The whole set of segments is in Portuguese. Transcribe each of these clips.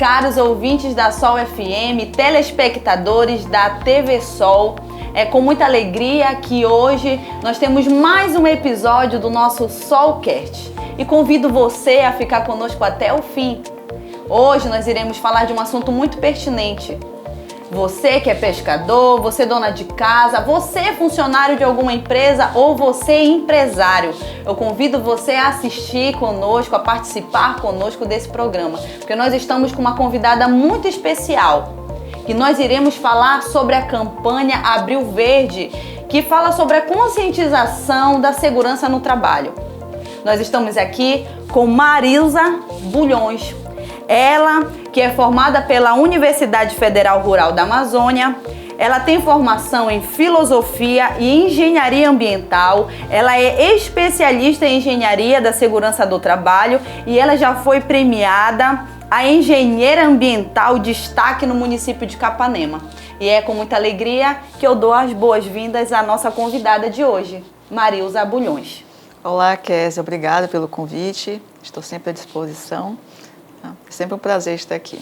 caros ouvintes da Sol FM, telespectadores da TV Sol. É com muita alegria que hoje nós temos mais um episódio do nosso Solcast e convido você a ficar conosco até o fim. Hoje nós iremos falar de um assunto muito pertinente. Você que é pescador, você dona de casa, você funcionário de alguma empresa ou você empresário, eu convido você a assistir conosco, a participar conosco desse programa, porque nós estamos com uma convidada muito especial, que nós iremos falar sobre a campanha Abril Verde, que fala sobre a conscientização da segurança no trabalho. Nós estamos aqui com Marilza Bulhões. Ela, que é formada pela Universidade Federal Rural da Amazônia, ela tem formação em filosofia e engenharia ambiental, ela é especialista em engenharia da segurança do trabalho e ela já foi premiada a engenheira ambiental destaque no município de Capanema. E é com muita alegria que eu dou as boas-vindas à nossa convidada de hoje, Marilza Bulhões. Olá, Kézia, obrigada pelo convite, estou sempre à disposição. É sempre um prazer estar aqui.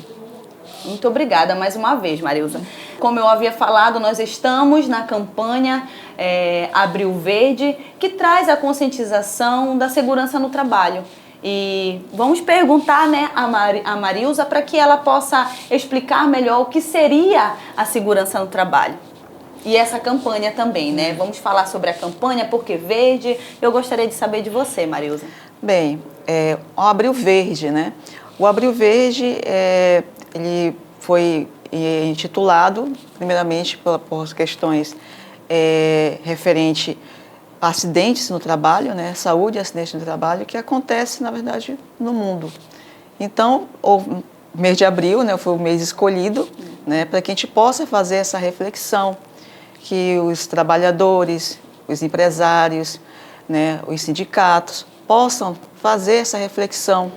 Muito obrigada mais uma vez, Marilza. Como eu havia falado, nós estamos na campanha Abril Verde, que traz a conscientização da segurança no trabalho. E vamos perguntar, a Marilza para que ela possa explicar melhor o que seria a segurança no trabalho. E essa campanha também, né? Vamos falar sobre a campanha, por que verde? Eu gostaria de saber de você, Marilza. Bem, o Abril Verde, né? O Abril Verde, ele foi intitulado, primeiramente, por questões referente a acidentes no trabalho, né? Saúde e acidentes no trabalho, que acontece, na verdade, no mundo. Então, o mês de abril, né, foi o mês escolhido, né, para que a gente possa fazer essa reflexão, que os trabalhadores, os empresários, né, os sindicatos possam fazer essa reflexão,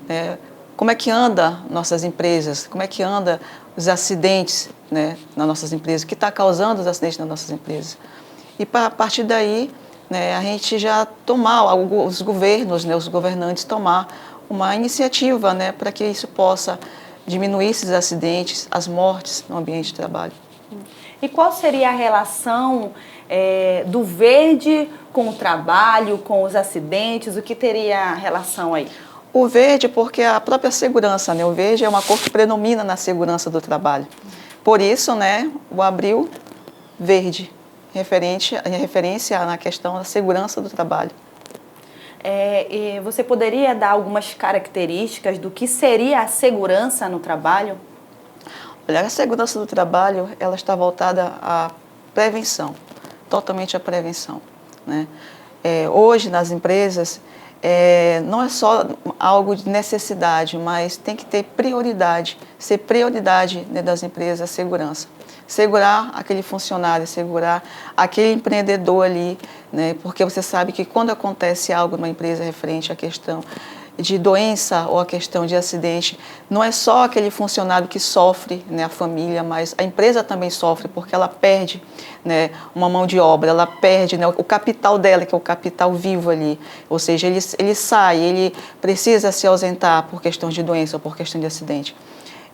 né? Como é que anda nossas empresas, como é que anda os acidentes, né, nas nossas empresas, o que está causando os acidentes nas nossas empresas. E a partir daí, né, a gente já tomar, os governos, né, os governantes tomar uma iniciativa, né, para que isso possa diminuir esses acidentes, as mortes no ambiente de trabalho. E qual seria a relação do verde com o trabalho, com os acidentes? O que teria relação aí? O verde, porque a própria segurança, né? O verde é uma cor que predomina na segurança do trabalho. Por isso, né, o Abril Verde, referência na questão da segurança do trabalho. E você poderia dar algumas características do que seria a segurança no trabalho? Olha, a segurança do trabalho, ela está voltada à prevenção, totalmente à prevenção, né? Hoje, nas empresas, não é só algo de necessidade, mas tem que ter prioridade, ser prioridade, né, das empresas a segurança. Segurar aquele funcionário, segurar aquele empreendedor ali, né, porque você sabe que quando acontece algo numa empresa referente à questão de doença ou a questão de acidente, não é só aquele funcionário que sofre, né, a família, mas a empresa também sofre, porque ela perde, né, uma mão de obra, ela perde, né, o capital dela, que é o capital vivo ali, ou seja, ele sai, ele precisa se ausentar por questão de doença ou por questão de acidente.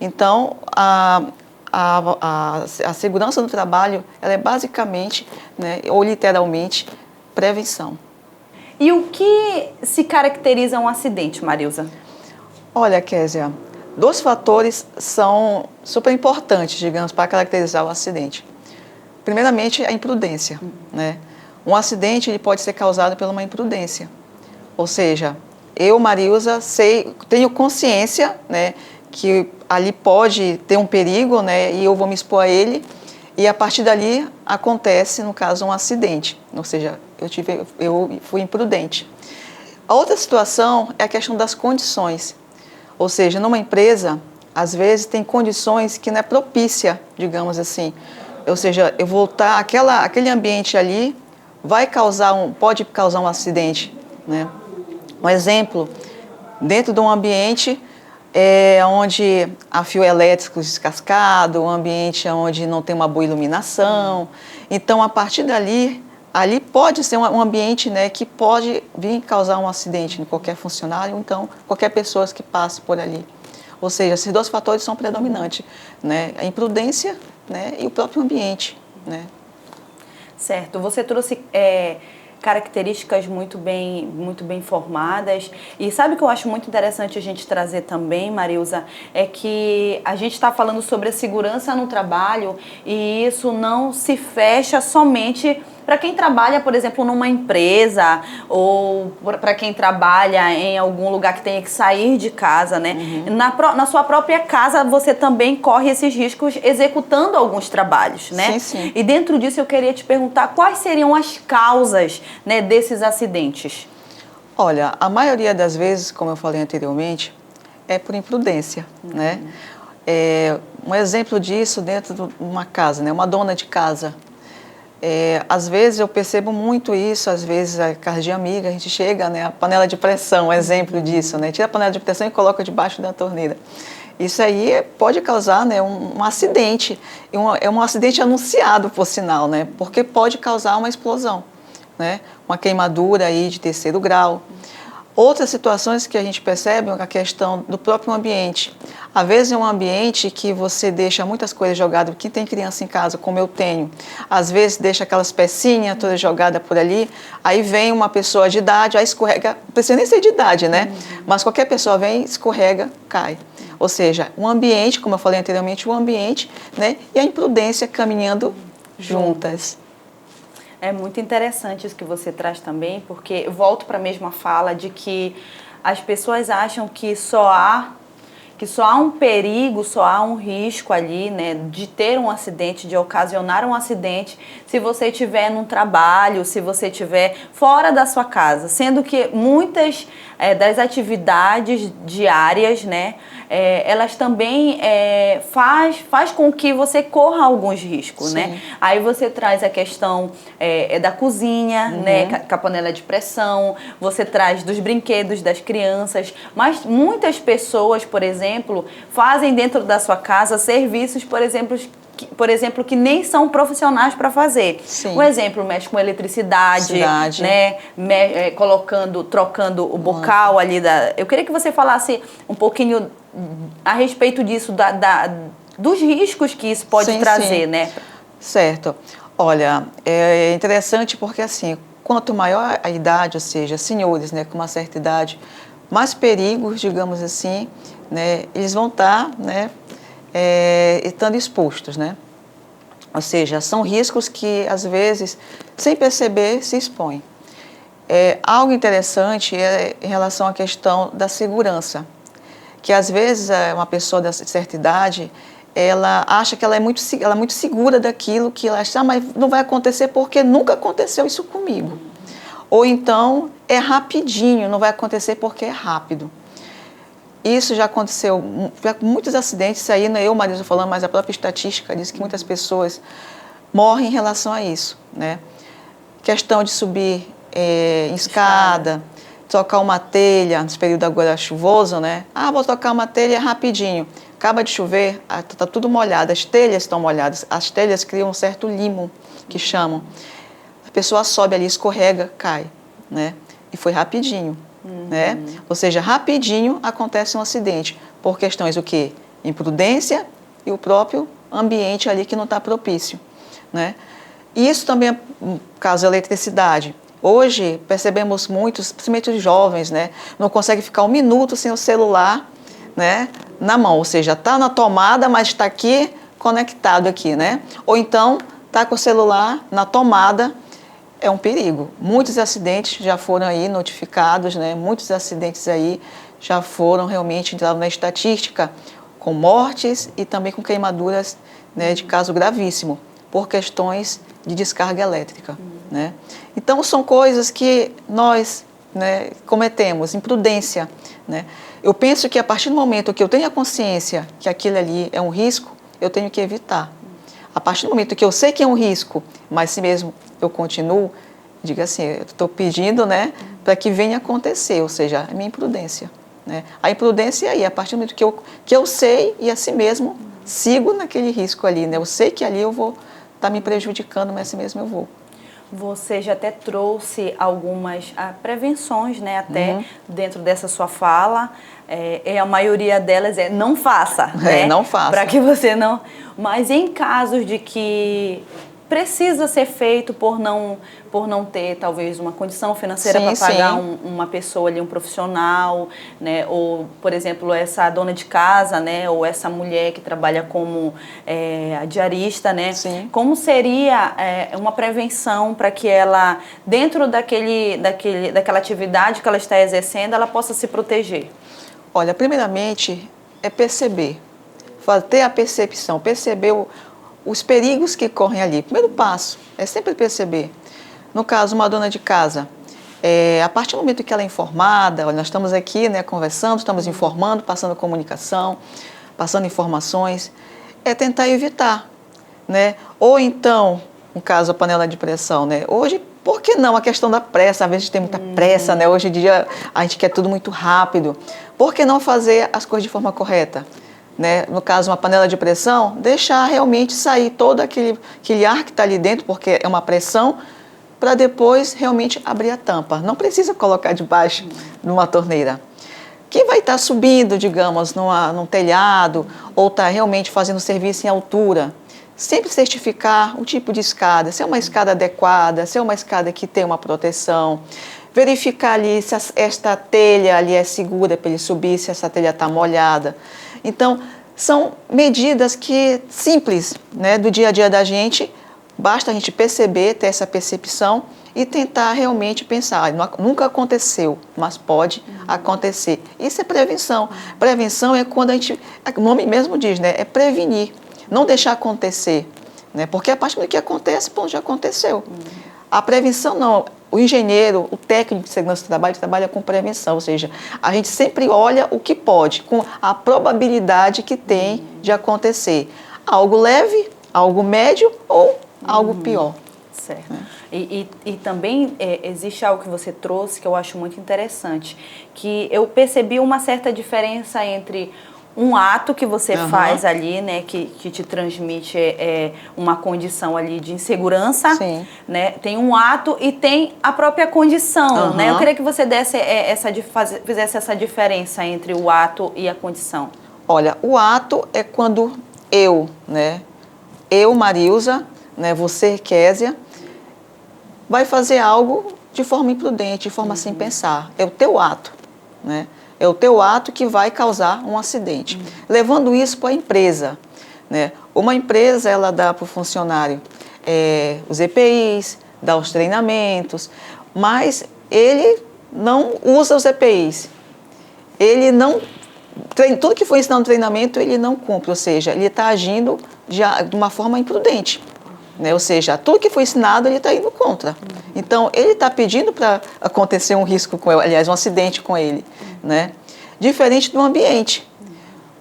Então, a segurança do trabalho, ela é basicamente, né, ou literalmente, prevenção. E o que se caracteriza um acidente, Marilza? Olha, Kézia, 2 fatores são super importantes, digamos, para caracterizar o acidente. Primeiramente, a imprudência, né? Um acidente ele pode ser causado por uma imprudência. Ou seja, eu, Marilza, tenho consciência, né, que ali pode ter um perigo, né, e eu vou me expor a ele, e a partir dali acontece, no caso, um acidente, ou seja, eu fui imprudente. A outra situação é a questão das condições, ou seja, numa empresa, às vezes tem condições que não é propícia, digamos assim, ou seja, eu vou estar, aquele ambiente ali pode causar um acidente, né? Um exemplo, dentro de um ambiente onde há fio elétrico descascado, um ambiente onde não tem uma boa iluminação. Então, a partir dali, ali pode ser um ambiente, né, que pode vir causar um acidente em qualquer funcionário, ou então qualquer pessoa que passe por ali. Ou seja, esses dois fatores são predominantes, né? A imprudência, né? E o próprio ambiente, né? Certo. Você trouxe características muito bem formadas. E sabe o que eu acho muito interessante a gente trazer também, Marilza? É que a gente está falando sobre a segurança no trabalho e isso não se fecha somente para quem trabalha, por exemplo, numa empresa ou para quem trabalha em algum lugar que tenha que sair de casa, né? Na sua própria casa você também corre esses riscos executando alguns trabalhos, né? Sim, sim. E dentro disso eu queria te perguntar quais seriam as causas, né, desses acidentes? Olha, a maioria das vezes, como eu falei anteriormente, é por imprudência, né? Um exemplo disso dentro de uma casa, né? Uma dona de casa. Às vezes eu percebo muito isso, às vezes a casa de amiga, a gente chega, né, a panela de pressão, um exemplo disso, né, tira a panela de pressão e coloca debaixo da torneira. Isso aí pode causar, né, um acidente, é um acidente anunciado, por sinal, né, porque pode causar uma explosão, né, uma queimadura aí de 3º grau. Outras situações que a gente percebe é a questão do próprio ambiente. Às vezes é um ambiente que você deixa muitas coisas jogadas, quem tem criança em casa, como eu tenho, às vezes deixa aquelas pecinhas todas jogadas por ali, aí vem uma pessoa de idade, aí escorrega, não precisa nem ser de idade, né? Mas qualquer pessoa vem, escorrega, cai. Ou seja, um ambiente, como eu falei anteriormente, o ambiente, né? E a imprudência caminhando juntas. É muito interessante isso que você traz também, porque eu volto para a mesma fala de que as pessoas acham que só há um perigo, só há um risco ali, né, de ter um acidente, de ocasionar um acidente, se você estiver num trabalho, se você estiver fora da sua casa, sendo que muitas das atividades diárias, né, elas também faz com que você corra alguns riscos, né? Aí você traz a questão da cozinha, né, com a panela de pressão, você traz dos brinquedos das crianças, mas muitas pessoas, por exemplo, fazem dentro da sua casa serviços, por exemplo, que nem são profissionais para fazer. Sim. Um exemplo, mexe com eletricidade, né? Trocando o bocal ali da... Eu queria que você falasse um pouquinho a respeito disso, dos riscos que isso pode trazer, né? Certo. Olha, é interessante porque, assim, quanto maior a idade, ou seja, senhores, né, com uma certa idade, mais perigos, digamos assim, né, eles vão estar, né, estando expostos, né? Ou seja, são riscos que, às vezes, sem perceber, se expõem. Algo interessante em relação à questão da segurança, que, às vezes, uma pessoa de certa idade, ela acha que ela é muito segura daquilo que ela acha, mas não vai acontecer porque nunca aconteceu isso comigo. Ou então, é rapidinho, não vai acontecer porque é rápido. Isso já aconteceu, muitos acidentes, isso aí não é eu, Marisa, falando, mas a própria estatística diz que muitas pessoas morrem em relação a isso, né? Questão de subir em escada, trocar uma telha, nesse período agora chuvoso, né? Vou trocar uma telha rapidinho. Acaba de chover, está tudo molhado, as telhas estão molhadas, as telhas criam um certo limo, que chamam. A pessoa sobe ali, escorrega, cai, né? E foi rapidinho. Né? Ou seja, rapidinho acontece um acidente, por questões o quê? Imprudência e o próprio ambiente ali que não está propício, né? E isso também é caso da eletricidade. Hoje percebemos muitos, principalmente os jovens, né, não conseguem ficar um minuto sem o celular, né, na mão, ou seja, está na tomada, mas está aqui conectado aqui, né? Ou então está com o celular na tomada. É um perigo. Muitos acidentes já foram aí notificados, né? Muitos acidentes aí já foram realmente entraram na estatística com mortes e também com queimaduras, né, de caso gravíssimo, por questões de descarga elétrica, né? Então, são coisas que nós, né, cometemos, imprudência, né? Eu penso que a partir do momento que eu tenho a consciência que aquilo ali é um risco, eu tenho que evitar. A partir do momento que eu sei que é um risco, mas se mesmo eu continuo, diga assim, eu estou pedindo, né, para que venha acontecer, ou seja, a minha imprudência, né? A imprudência é aí, a partir do momento que eu sei e assim mesmo sigo naquele risco ali, né? Eu sei que ali eu vou estar me prejudicando, mas assim mesmo eu vou. Você já até trouxe algumas prevenções, né, até dentro dessa sua fala. A maioria delas é não faça, né? Não faça. Para que você não... Mas em casos de que precisa ser feito por não ter talvez uma condição financeira para pagar uma pessoa ali, um profissional, né? Ou, por exemplo, essa dona de casa, né? Ou essa mulher que trabalha como a diarista, né? Sim. Como seria uma prevenção para que ela, dentro daquela atividade que ela está exercendo, ela possa se proteger? Olha, primeiramente é perceber, ter a percepção, perceber os perigos que correm ali. Primeiro passo é sempre perceber. No caso, uma dona de casa, a partir do momento que ela é informada, olha, nós estamos aqui, né, conversando, estamos informando, passando comunicação, passando informações, é tentar evitar, né? Ou então, no caso, a panela de pressão, né? Hoje, por que não a questão da pressa? Às vezes tem muita pressa, né? Hoje em dia a gente quer tudo muito rápido. Por que não fazer as coisas de forma correta? Né? No caso, uma panela de pressão, deixar realmente sair todo aquele ar que está ali dentro, porque é uma pressão, para depois realmente abrir a tampa. Não precisa colocar debaixo de uma torneira. Quem vai estar subindo, digamos, num telhado, ou está realmente fazendo serviço em altura, sempre certificar o tipo de escada, se é uma escada adequada, se é uma escada que tem uma proteção, verificar ali se esta telha ali é segura para ele subir, se essa telha está molhada. Então, são medidas simples, né, do dia a dia da gente, basta a gente perceber, ter essa percepção e tentar realmente pensar, nunca aconteceu, mas pode acontecer. Isso é prevenção. Prevenção é quando o nome mesmo diz, né, é prevenir, não deixar acontecer, né, porque a partir do que acontece, pô, já aconteceu. A prevenção não. O engenheiro, o técnico de segurança do trabalho trabalha com prevenção, ou seja, a gente sempre olha o que pode, com a probabilidade que tem de acontecer. Algo leve, algo médio ou algo pior. Certo. E também existe algo que você trouxe que eu acho muito interessante, que eu percebi uma certa diferença entre um ato que você faz ali, né, que te transmite uma condição ali de insegurança, né? Tem um ato e tem a própria condição, né? Eu queria que você fizesse essa diferença entre o ato e a condição. Olha, o ato é quando eu, Marilza, né, você, Késia, vai fazer algo de forma imprudente, de forma sem pensar. É o teu ato, né? É o teu ato que vai causar um acidente. Levando isso para a empresa, né? Uma empresa, ela dá para o funcionário os EPIs, dá os treinamentos, mas ele não usa os EPIs. Ele não... Tudo que foi ensinado no treinamento, ele não cumpre, ou seja, ele está agindo de uma forma imprudente. Né? Ou seja, tudo que foi ensinado, ele está indo contra. Então, ele está pedindo para acontecer um risco com ele, aliás, um acidente com ele. Né? Diferente do ambiente.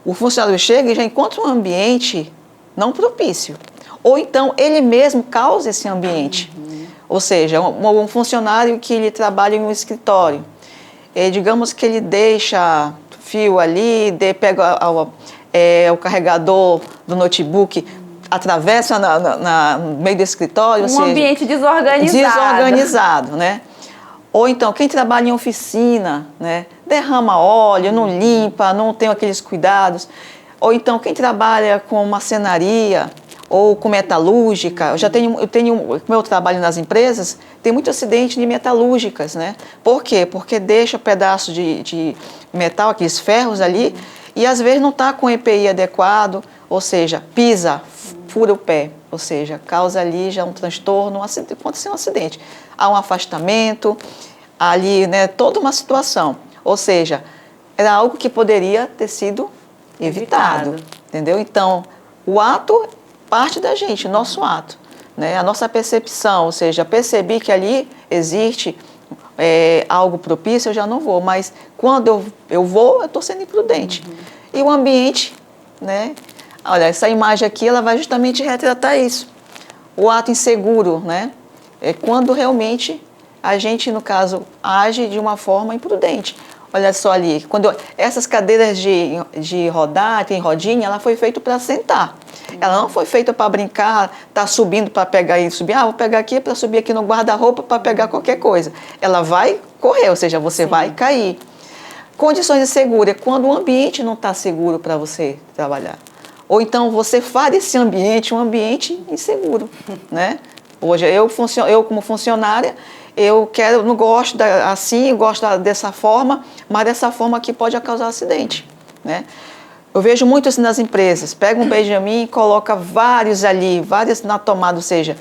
O funcionário chega e já encontra um ambiente não propício. Ou então, ele mesmo causa esse ambiente. Ou seja, um funcionário que ele trabalha em um escritório. Digamos que ele deixa fio ali, pega o carregador do notebook, atravessa no meio do escritório. Um ambiente desorganizado, né? Ou então, quem trabalha em oficina, né, derrama óleo, não limpa, não tem aqueles cuidados. Ou então, quem trabalha com marcenaria ou com metalúrgica. Como eu trabalho nas empresas, tem muito acidente de metalúrgicas, né? Por quê? Porque deixa pedaço de metal, aqueles ferros ali, e às vezes não está com EPI adequado, ou seja, pisa, fura o pé, ou seja, causa ali já um transtorno, aconteceu um acidente. Há um afastamento, ali, né, toda uma situação. Ou seja, era algo que poderia ter sido evitado. Entendeu? Então, o ato parte da gente, nosso ato, né? A nossa percepção, ou seja, percebi que ali existe algo propício, eu já não vou, mas quando eu vou, eu estou sendo imprudente. E o ambiente, né? Olha, essa imagem aqui, ela vai justamente retratar isso. O ato inseguro, né? É quando realmente a gente, no caso, age de uma forma imprudente. Olha só ali, quando essas cadeiras de rodar, tem rodinha, ela foi feita para sentar. Ela não foi feita para brincar, tá subindo para pegar e subir. Vou pegar aqui para subir aqui no guarda-roupa para pegar qualquer coisa. Ela vai correr, ou seja, você vai cair. Condições inseguras, quando o ambiente não está seguro para você trabalhar. Ou então você faz desse ambiente um ambiente inseguro, né? Hoje eu como funcionária, não gosto assim, gosto dessa forma, mas dessa forma aqui pode causar acidente, né? Eu vejo muito assim nas empresas, pega um Benjamin e coloca vários ali, vários na tomada, ou seja,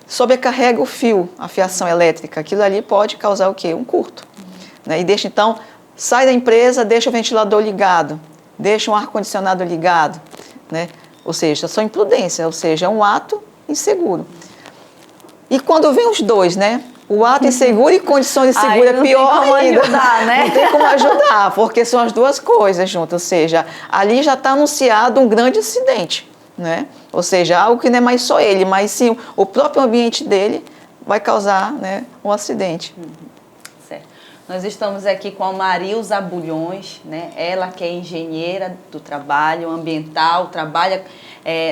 sobrecarrega o fio, a fiação elétrica, aquilo ali pode causar o quê? Um curto, né? E deixa então, sai da empresa, deixa o ventilador ligado, deixa um ar-condicionado ligado, né? Ou seja, só imprudência, ou seja, é um ato inseguro. E quando vem os dois, né? O ato inseguro e condições inseguras é pior ainda. Ajudar, né? Não tem como ajudar, porque são as duas coisas juntas. Ou seja, ali já está anunciado um grande acidente, né? Ou seja, algo que não é mais só ele, mas sim o próprio ambiente dele vai causar, né, um acidente. Certo. Nós estamos aqui com a Marilza Bulhões, né? Ela que é engenheira do trabalho ambiental, trabalha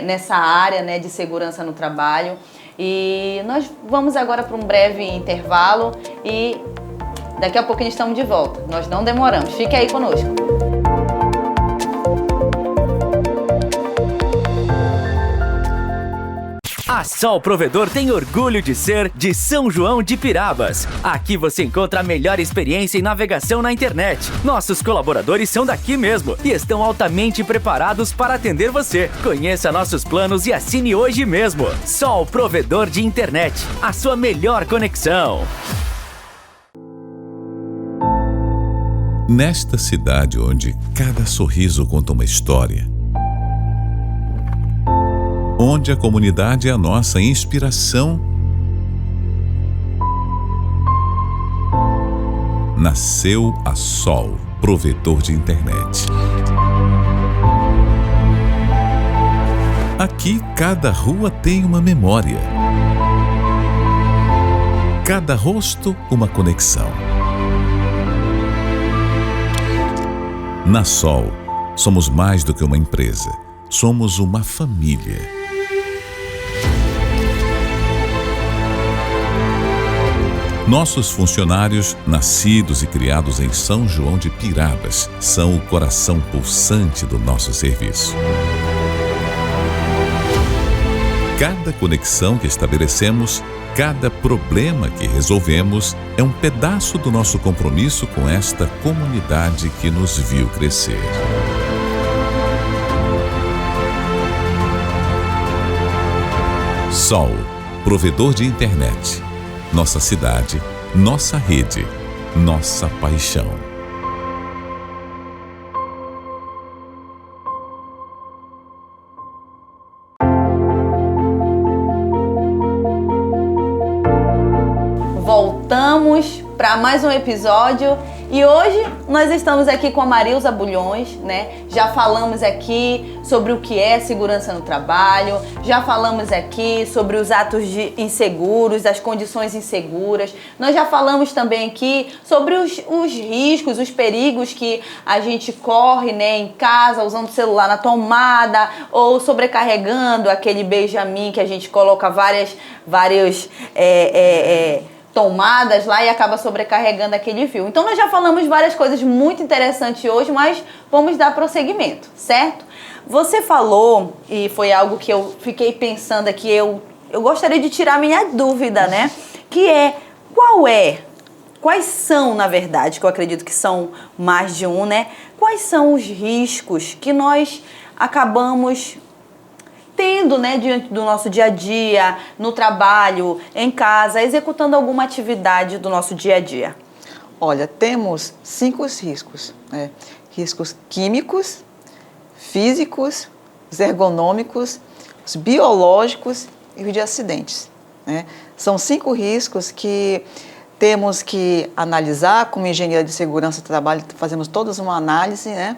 nessa área, né, de segurança no trabalho. E nós vamos agora para um breve intervalo e daqui a pouquinho estamos de volta. Nós não demoramos. Fique aí conosco. A Sol Provedor tem orgulho de ser de São João de Pirabas. Aqui você encontra a melhor experiência em navegação na internet. Nossos colaboradores são daqui mesmo e estão altamente preparados para atender você. Conheça nossos planos e assine hoje mesmo. Sol Provedor de Internet, a sua melhor conexão. Nesta cidade onde cada sorriso conta uma história, onde a comunidade é a nossa inspiração, nasceu a Sol, provedor de internet. Aqui, cada rua tem uma memória, cada rosto uma conexão. Na Sol, somos mais do que uma empresa, somos uma família. Nossos funcionários, nascidos e criados em São João de Pirabas, são o coração pulsante do nosso serviço. Cada conexão que estabelecemos, cada problema que resolvemos, é um pedaço do nosso compromisso com esta comunidade que nos viu crescer. Sol, provedor de internet. Nossa cidade, nossa rede, nossa paixão. Voltamos para mais um episódio e hoje nós estamos aqui com a Marilza Bulhões, né? Já falamos aqui sobre o que é segurança no trabalho, já falamos aqui sobre os atos inseguros, as condições inseguras. Nós já falamos também aqui sobre os riscos, os perigos que a gente corre, né, em casa, usando o celular na tomada ou sobrecarregando aquele Benjamin que a gente coloca várias tomadas lá e acaba sobrecarregando aquele fio. Então nós já falamos várias coisas muito interessantes hoje, mas vamos dar prosseguimento, certo? Você falou, e foi algo que eu fiquei pensando aqui, eu gostaria de tirar minha dúvida, né? Que é, quais são, na verdade, que eu acredito que são mais de um, né? Quais são os riscos que nós acabamos tendo, né, diante do nosso dia a dia, no trabalho, em casa, executando alguma atividade do nosso dia a dia? Olha, temos 5 riscos, né? Riscos químicos, físicos, os ergonômicos, os biológicos e os de acidentes, né? São 5 riscos que temos que analisar. Como engenheira de segurança do trabalho, fazemos todas uma análise, né?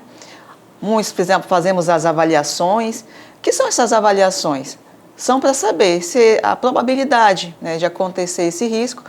Muitos, por exemplo, fazemos as avaliações. O que são essas avaliações? São para saber se a probabilidade, né, de acontecer esse risco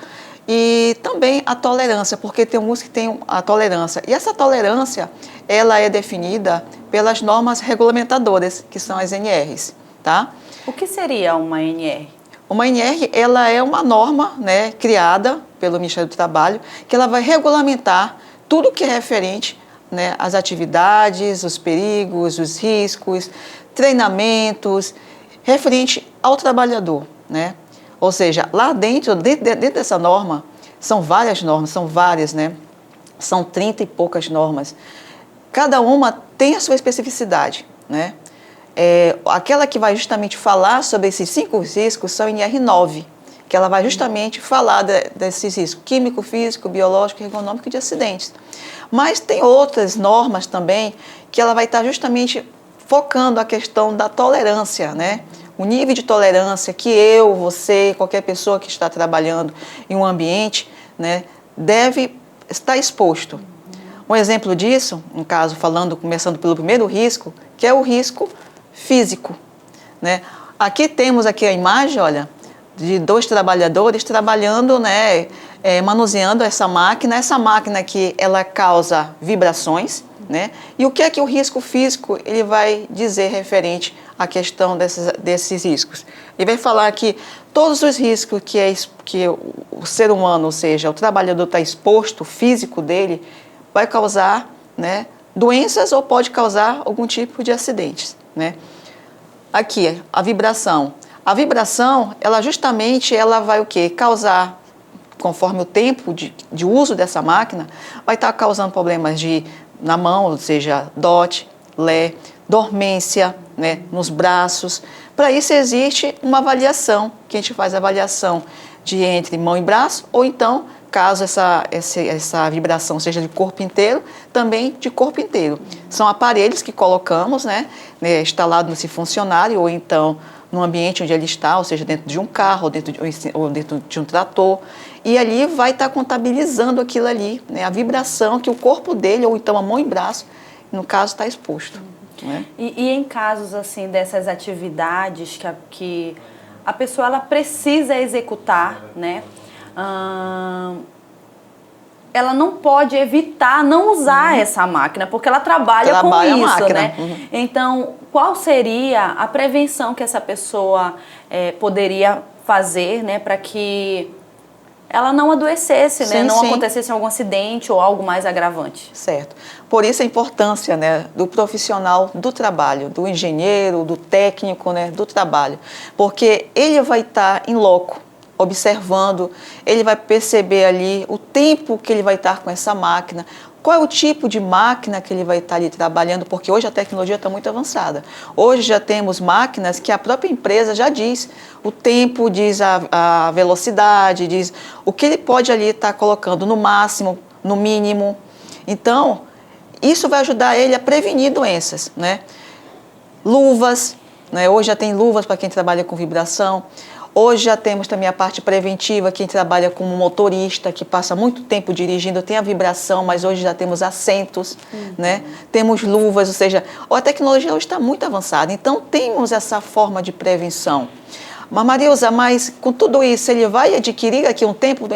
e também a tolerância, porque tem alguns que têm a tolerância. E essa tolerância, ela é definida pelas normas regulamentadoras, que são as NRs, tá? O que seria uma NR? Uma NR, ela é uma norma, né, criada pelo Ministério do Trabalho, que ela vai regulamentar tudo que é referente, né, às atividades, os perigos, os riscos, treinamentos, referente ao trabalhador, né? Ou seja, lá dentro dessa norma, são várias normas, né? São 30 e poucas normas. Cada uma tem a sua especificidade, né? Aquela que vai justamente falar sobre esses 5 riscos são NR9, que ela vai justamente falar desses riscos químico, físico, biológico, ergonômico e de acidentes. Mas tem outras normas também que ela vai estar justamente focando a questão da tolerância, né? O nível de tolerância que eu, você, qualquer pessoa que está trabalhando em um ambiente, né, deve estar exposto. Um exemplo disso, no caso, começando pelo primeiro risco, que é o risco físico, né? Aqui temos a imagem, olha, de 2 trabalhadores trabalhando, né, manuseando essa máquina que ela causa vibrações, né? E o que é que o risco físico ele vai dizer referente à questão desses riscos? Ele vai falar que todos os riscos que o ser humano, ou seja, o trabalhador está exposto, o físico dele, vai causar, né, doenças ou pode causar algum tipo de acidentes, né? Aqui, a vibração. A vibração, ela justamente vai o quê? Causar, conforme o tempo de uso dessa máquina, vai estar causando problemas na mão, ou seja, DOT, LE, dormência, né, nos braços. Para isso existe uma avaliação, que a gente faz a avaliação entre mão e braço, ou então, caso essa vibração seja de corpo inteiro, também de corpo inteiro. São aparelhos que colocamos, né, instalado nesse funcionário, ou então no ambiente onde ele está, ou seja, dentro de um carro, ou dentro de um trator, e ali vai estar contabilizando aquilo ali, né, a vibração que o corpo dele, ou então a mão e braço, no caso, está exposto. Né? E em casos assim dessas atividades que a pessoa ela precisa executar, né? Ela não pode evitar não usar essa máquina, porque ela trabalha com isso, né? Então, qual seria a prevenção que essa pessoa poderia fazer, né, para que ela não adoecesse, né? Não acontecesse algum acidente ou algo mais agravante? Certo. Por isso a importância, né, do profissional do trabalho, do engenheiro, do técnico, né, do trabalho, porque ele vai estar em loco, observando, ele vai perceber ali o tempo que ele vai estar com essa máquina, qual é o tipo de máquina que ele vai estar ali trabalhando, porque hoje a tecnologia está muito avançada. Hoje já temos máquinas que a própria empresa já diz o tempo, diz a velocidade, diz o que ele pode ali estar colocando no máximo, no mínimo. Então, isso vai ajudar ele a prevenir doenças, né? Luvas, né? Hoje já tem luvas para quem trabalha com vibração. Hoje já temos também a parte preventiva, quem trabalha como motorista, que passa muito tempo dirigindo, tem a vibração, mas hoje já temos assentos, né? Temos luvas, ou seja, a tecnologia hoje está muito avançada, então temos essa forma de prevenção. Mas, Marilza, com tudo isso, ele vai adquirir aqui um tempo?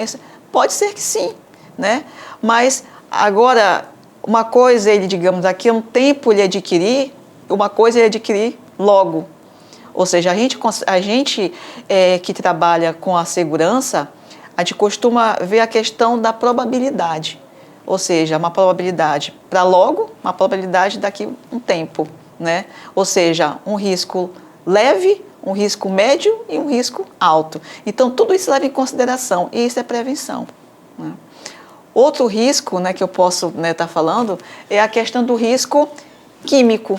Pode ser que sim, né? Mas agora, uma coisa ele, digamos, daqui a um tempo ele adquirir, uma coisa ele adquirir logo. Ou seja, a gente que trabalha com a segurança, a gente costuma ver a questão da probabilidade. Ou seja, uma probabilidade para logo, uma probabilidade daqui a um tempo, né? Ou seja, um risco leve, um risco médio e um risco alto. Então, tudo isso leva em consideração e isso é prevenção, né? Outro risco, né, que eu posso estar falando é a questão do risco químico.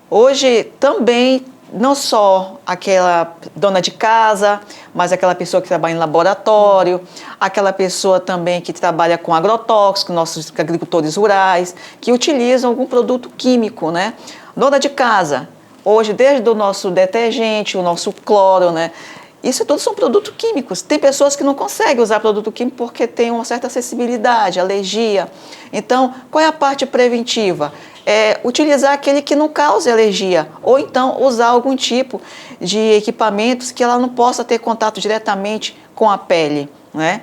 Hoje também não só aquela dona de casa, mas aquela pessoa que trabalha em laboratório, aquela pessoa também que trabalha com agrotóxico, nossos agricultores rurais, que utilizam algum produto químico, né? Dona de casa, hoje desde o nosso detergente, o nosso cloro, né? Isso tudo são produtos químicos. Tem pessoas que não conseguem usar produto químico porque tem uma certa acessibilidade, alergia. Então, qual é a parte preventiva? Utilizar aquele que não cause alergia, ou então usar algum tipo de equipamentos que ela não possa ter contato diretamente com a pele, né?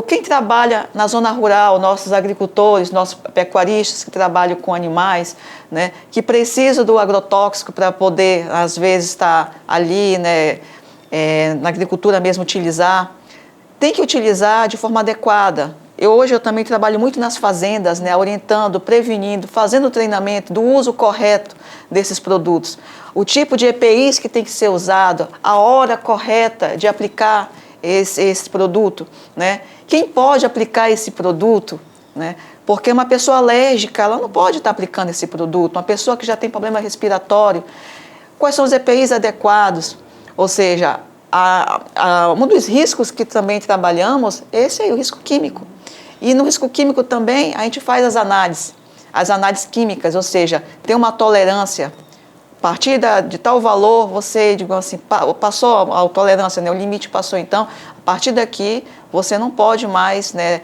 Quem trabalha na zona rural, nossos agricultores, nossos pecuaristas que trabalham com animais, né, que precisam do agrotóxico para poder, às vezes, estar ali, né, na agricultura mesmo, utilizar, tem que utilizar de forma adequada. Hoje eu também trabalho muito nas fazendas, né, orientando, prevenindo, fazendo treinamento do uso correto desses produtos. O tipo de EPIs que tem que ser usado, a hora correta de aplicar esse produto, né? Quem pode aplicar esse produto, né? Porque uma pessoa alérgica, ela não pode estar aplicando esse produto. Uma pessoa que já tem problema respiratório, quais são os EPIs adequados? Ou seja, um dos riscos que também trabalhamos, esse é o risco químico. E no risco químico também a gente faz as análises químicas, ou seja, tem uma tolerância. A partir de tal valor, você, digamos assim, passou a tolerância, né? O limite passou, então, a partir daqui, você não pode mais, né,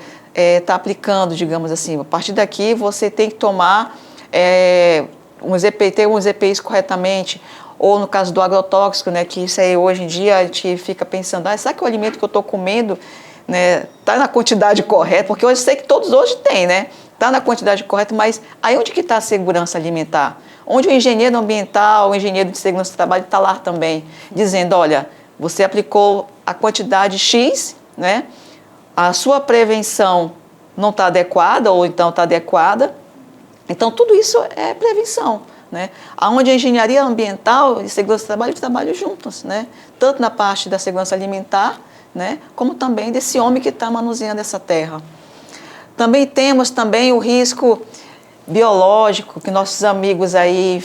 tá aplicando, digamos assim. A partir daqui, você tem que tomar ter uns EPIs corretamente, ou no caso do agrotóxico, né, que isso aí hoje em dia a gente fica pensando, será que o alimento que eu estou comendo, né, tá na quantidade correta? Porque eu sei que todos hoje têm, né? Está na quantidade correta, mas aí onde que está a segurança alimentar? Onde o engenheiro ambiental, o engenheiro de segurança do trabalho está lá também, dizendo, olha, você aplicou a quantidade X, né? A sua prevenção não está adequada, ou então está adequada. Então, tudo isso é prevenção, né? Onde a engenharia ambiental e segurança do trabalho trabalham juntos, né? Tanto na parte da segurança alimentar, né? Como também desse homem que está manuseando essa terra. Também temos o risco biológico, que nossos amigos aí...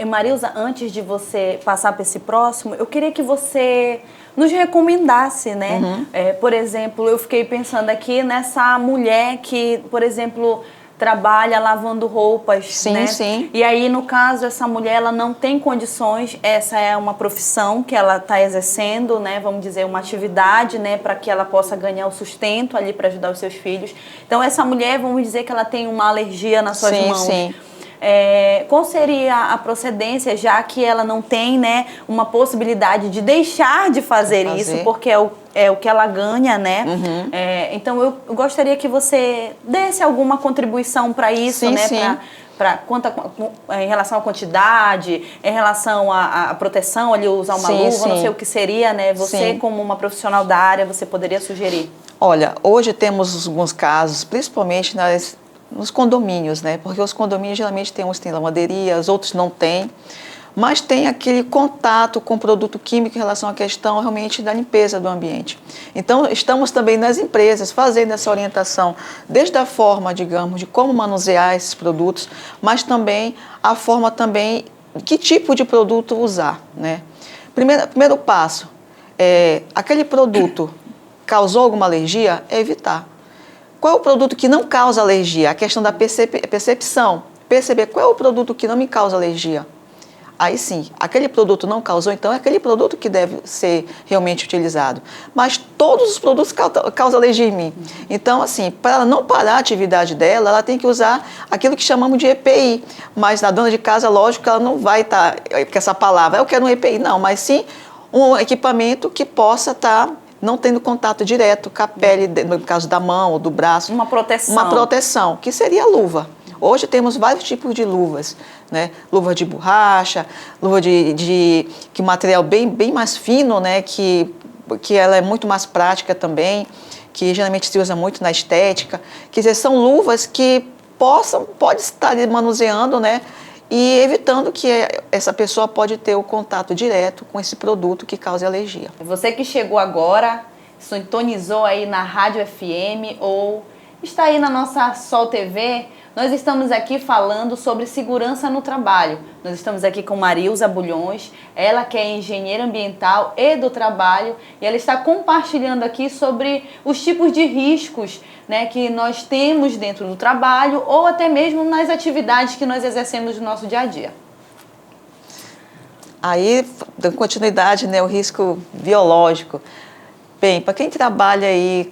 Marilza, antes de você passar para esse próximo, eu queria que você nos recomendasse, né? Uhum. Por exemplo, eu fiquei pensando aqui nessa mulher que, por exemplo, trabalha lavando roupas, sim, né? Sim. E aí, no caso, essa mulher, ela não tem condições, essa é uma profissão que ela está exercendo, né? Vamos dizer, uma atividade, né? Para que ela possa ganhar o sustento ali para ajudar os seus filhos. Então, essa mulher, vamos dizer que ela tem uma alergia nas suas mãos. Sim. Qual seria a procedência, já que ela não tem, né, uma possibilidade de deixar de fazer isso, porque é o que ela ganha, né? Uhum. Então, eu gostaria que você desse alguma contribuição para isso, sim, né? Sim. Em relação à quantidade, em relação à proteção, ali usar uma luva, não sei o que seria, né? Você, como uma profissional da área, você poderia sugerir? Olha, hoje temos alguns casos, principalmente nos condomínios, né? Porque os condomínios geralmente uns têm lavanderias, outros não têm, mas tem aquele contato com o produto químico em relação à questão realmente da limpeza do ambiente. Então, estamos também nas empresas fazendo essa orientação, desde a forma, digamos, de como manusear esses produtos, mas também a forma também, que tipo de produto usar, né? Primeiro passo, aquele produto causou alguma alergia, é evitar. Qual é o produto que não causa alergia? A questão da percepção. Perceber qual é o produto que não me causa alergia. Aí sim, aquele produto não causou, então é aquele produto que deve ser realmente utilizado. Mas todos os produtos causam alergia em mim. Então, assim, para ela não parar a atividade dela, ela tem que usar aquilo que chamamos de EPI. Mas na dona de casa, lógico que ela não vai estar com essa palavra, eu quero um EPI, não, mas sim um equipamento que possa estar não tendo contato direto com a pele, no caso da mão ou do braço. Uma proteção. Uma proteção, que seria a luva. Hoje temos vários tipos de luvas, né? Luva de borracha, luva que material bem mais fino, né? Que ela é muito mais prática também, que geralmente se usa muito na estética. Quer dizer, são luvas que pode estar manuseando, né? E evitando que essa pessoa pode ter o contato direto com esse produto que causa alergia. Você que chegou agora, sintonizou aí na Rádio FM ou está aí na nossa Sol TV, nós estamos aqui falando sobre segurança no trabalho. Nós estamos aqui com Marilza Bulhões, ela que é engenheira ambiental e do trabalho, e ela está compartilhando aqui sobre os tipos de riscos, né, que nós temos dentro do trabalho ou até mesmo nas atividades que nós exercemos no nosso dia a dia. Aí, dando continuidade, né, o risco biológico. Bem, para quem trabalha aí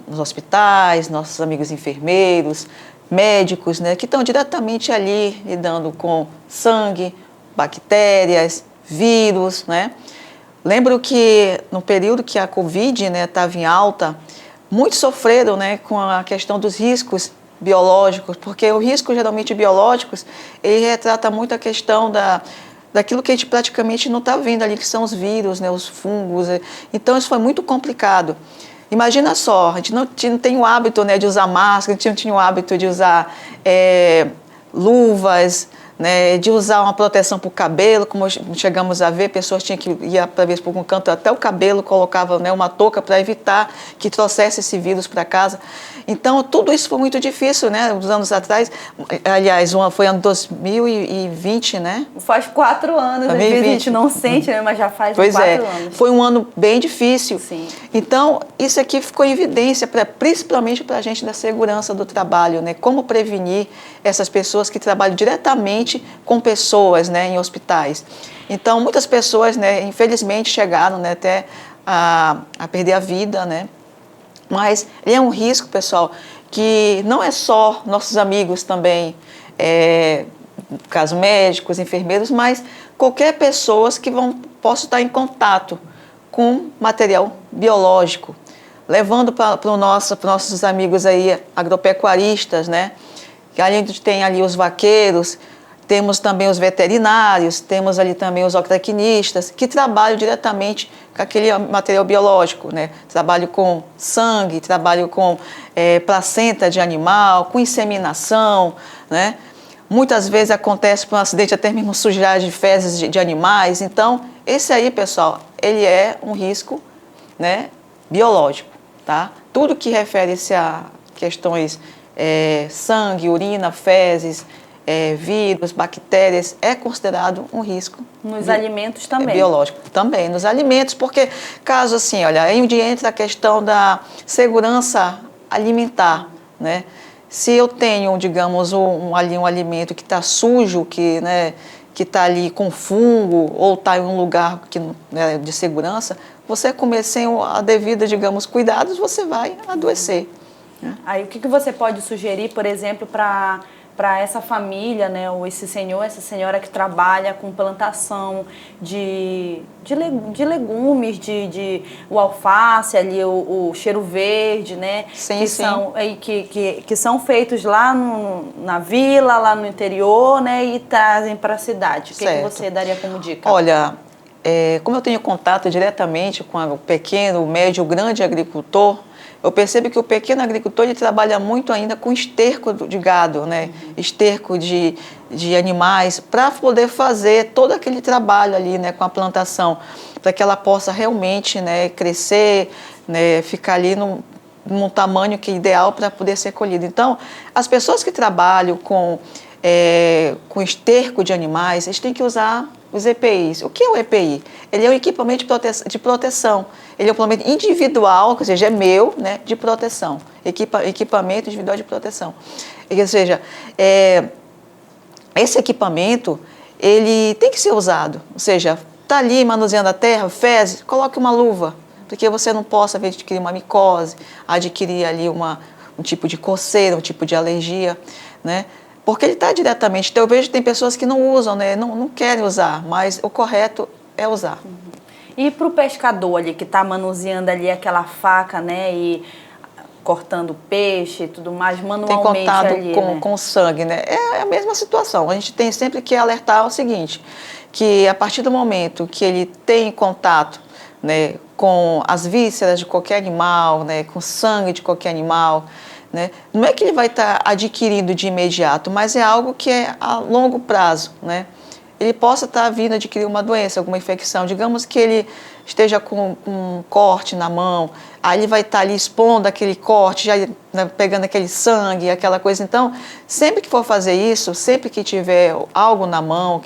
nos hospitais, nossos amigos enfermeiros, médicos, né, que estão diretamente ali lidando com sangue, bactérias, vírus, né? Lembro que no período que a Covid, né, estava em alta, muitos sofreram, né, com a questão dos riscos biológicos, porque o risco geralmente biológicos, ele retrata muito a questão daquilo que a gente praticamente não está vendo ali, que são os vírus, né, os fungos. Então isso foi muito complicado. Imagina só, a gente não tem o hábito, né, de usar máscara, a gente não tinha o hábito de usar luvas, né, de usar uma proteção para o cabelo, como chegamos a ver, pessoas tinham que ir para ver por um canto até o cabelo, colocava, né, uma touca para evitar que trouxesse esse vírus para casa. Então, tudo isso foi muito difícil, né, uns anos atrás. Aliás, foi ano 2020, né? Faz 4 anos, 2020. Às vezes a gente não sente, né, mas já faz 4 anos. Foi um ano bem difícil. Sim. Então, isso aqui ficou em evidência, principalmente para a gente da segurança do trabalho, né, como prevenir essas pessoas que trabalham diretamente com pessoas, né, em hospitais. Então, muitas pessoas, né, infelizmente, chegaram, né, até a perder a vida, né? Mas ele é um risco, pessoal, que não é só nossos amigos também, caso médicos, enfermeiros, mas qualquer pessoa que possa estar em contato com material biológico, levando para os nossos amigos aí agropecuaristas, né? Que a gente tem ali os vaqueiros, temos também os veterinários, temos ali também os zootecnistas, que trabalham diretamente com aquele material biológico, né? Trabalham com sangue, trabalham com placenta de animal, com inseminação, né? Muitas vezes acontece por um acidente até mesmo sujar de fezes de animais. Então, esse aí, pessoal, ele é um risco, né, biológico, tá? Tudo que refere-se a questões sangue, urina, fezes, vírus, bactérias, é considerado um risco. Nos alimentos também. Biológico. Também, nos alimentos, porque caso assim, olha, aí onde entra a questão da segurança alimentar, né? Se eu tenho, digamos, um alimento que está sujo, que está ali com fungo, ou está em um lugar né, de segurança, você comer sem a devida, digamos, cuidados, você vai adoecer. Né? Aí o que você pode sugerir, por exemplo, para essa família, né, ou esse senhor, essa senhora que trabalha com plantação de legumes, o alface ali, o cheiro verde, né? Sim, que sim. Que são feitos lá na vila, lá no interior, né, e trazem para a cidade. O que você daria como dica? Olha, como eu tenho contato diretamente com o pequeno, o médio, o grande agricultor, eu percebo que o pequeno agricultor ele trabalha muito ainda com esterco de gado, né? Esterco de animais, para poder fazer todo aquele trabalho ali, né, com a plantação, para que ela possa realmente, né, crescer, né, ficar ali num tamanho que é ideal para poder ser colhida. Então, as pessoas que trabalham com esterco de animais, eles têm que usar os EPIs. O que é o EPI? Ele é um equipamento de proteção. Ele é um equipamento individual, ou seja, é meu, né, de proteção. Equipamento individual de proteção. Ou seja, esse equipamento, ele tem que ser usado. Ou seja, está ali manuseando a terra, fezes, coloque uma luva, porque você não possa adquirir uma micose, adquirir ali um tipo de coceira, um tipo de alergia, né? Porque ele está diretamente. Então, eu vejo que tem pessoas que não usam, né? Não querem usar, mas o correto é usar. E para o pescador ali, que está manuseando ali aquela faca, né? E cortando peixe e tudo mais, manualmente tem contato ali, com o sangue, né? É a mesma situação. A gente tem sempre que alertar o seguinte, que a partir do momento que ele tem contato, né, com as vísceras de qualquer animal, né, com sangue de qualquer animal, né, não é que ele vai estar adquirindo de imediato, mas é algo que é a longo prazo, né? Ele possa estar vindo adquirir uma doença, alguma infecção. Digamos que ele esteja com um corte na mão, aí ele vai estar ali expondo aquele corte, já, né, pegando aquele sangue, aquela coisa. Então, sempre que for fazer isso, sempre que tiver algo na mão,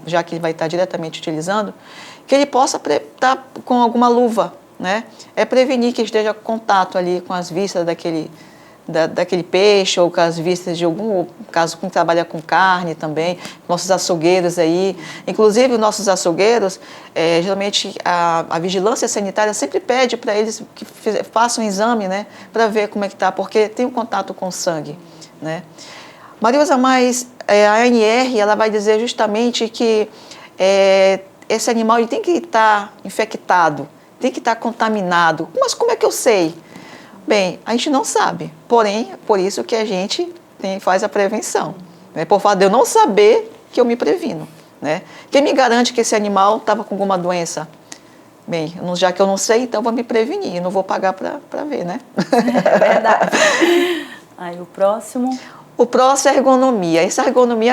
já que ele vai estar diretamente utilizando, que ele possa estar com alguma luva, né? É prevenir que esteja em contato ali com as vísceras daquele peixe, ou com as vistas de algum caso que trabalha com carne também, nossos açougueiros aí. Inclusive, os nossos açougueiros, geralmente a vigilância sanitária sempre pede para eles que façam um exame, né, para ver como é que está, porque tem um contato com o sangue, né. Marilza, mas a ANR, ela vai dizer justamente que esse animal ele tem que estar infectado, tem que estar contaminado. Mas como é que eu sei? Bem, a gente não sabe, porém, por isso que a gente faz a prevenção. Né? Por fato de eu não saber, que eu me previno. Né? Quem me garante que esse animal estava com alguma doença? Bem, já que eu não sei, então eu vou me prevenir, eu não vou pagar para ver, né? É verdade. Aí o próximo... O próximo é a ergonomia.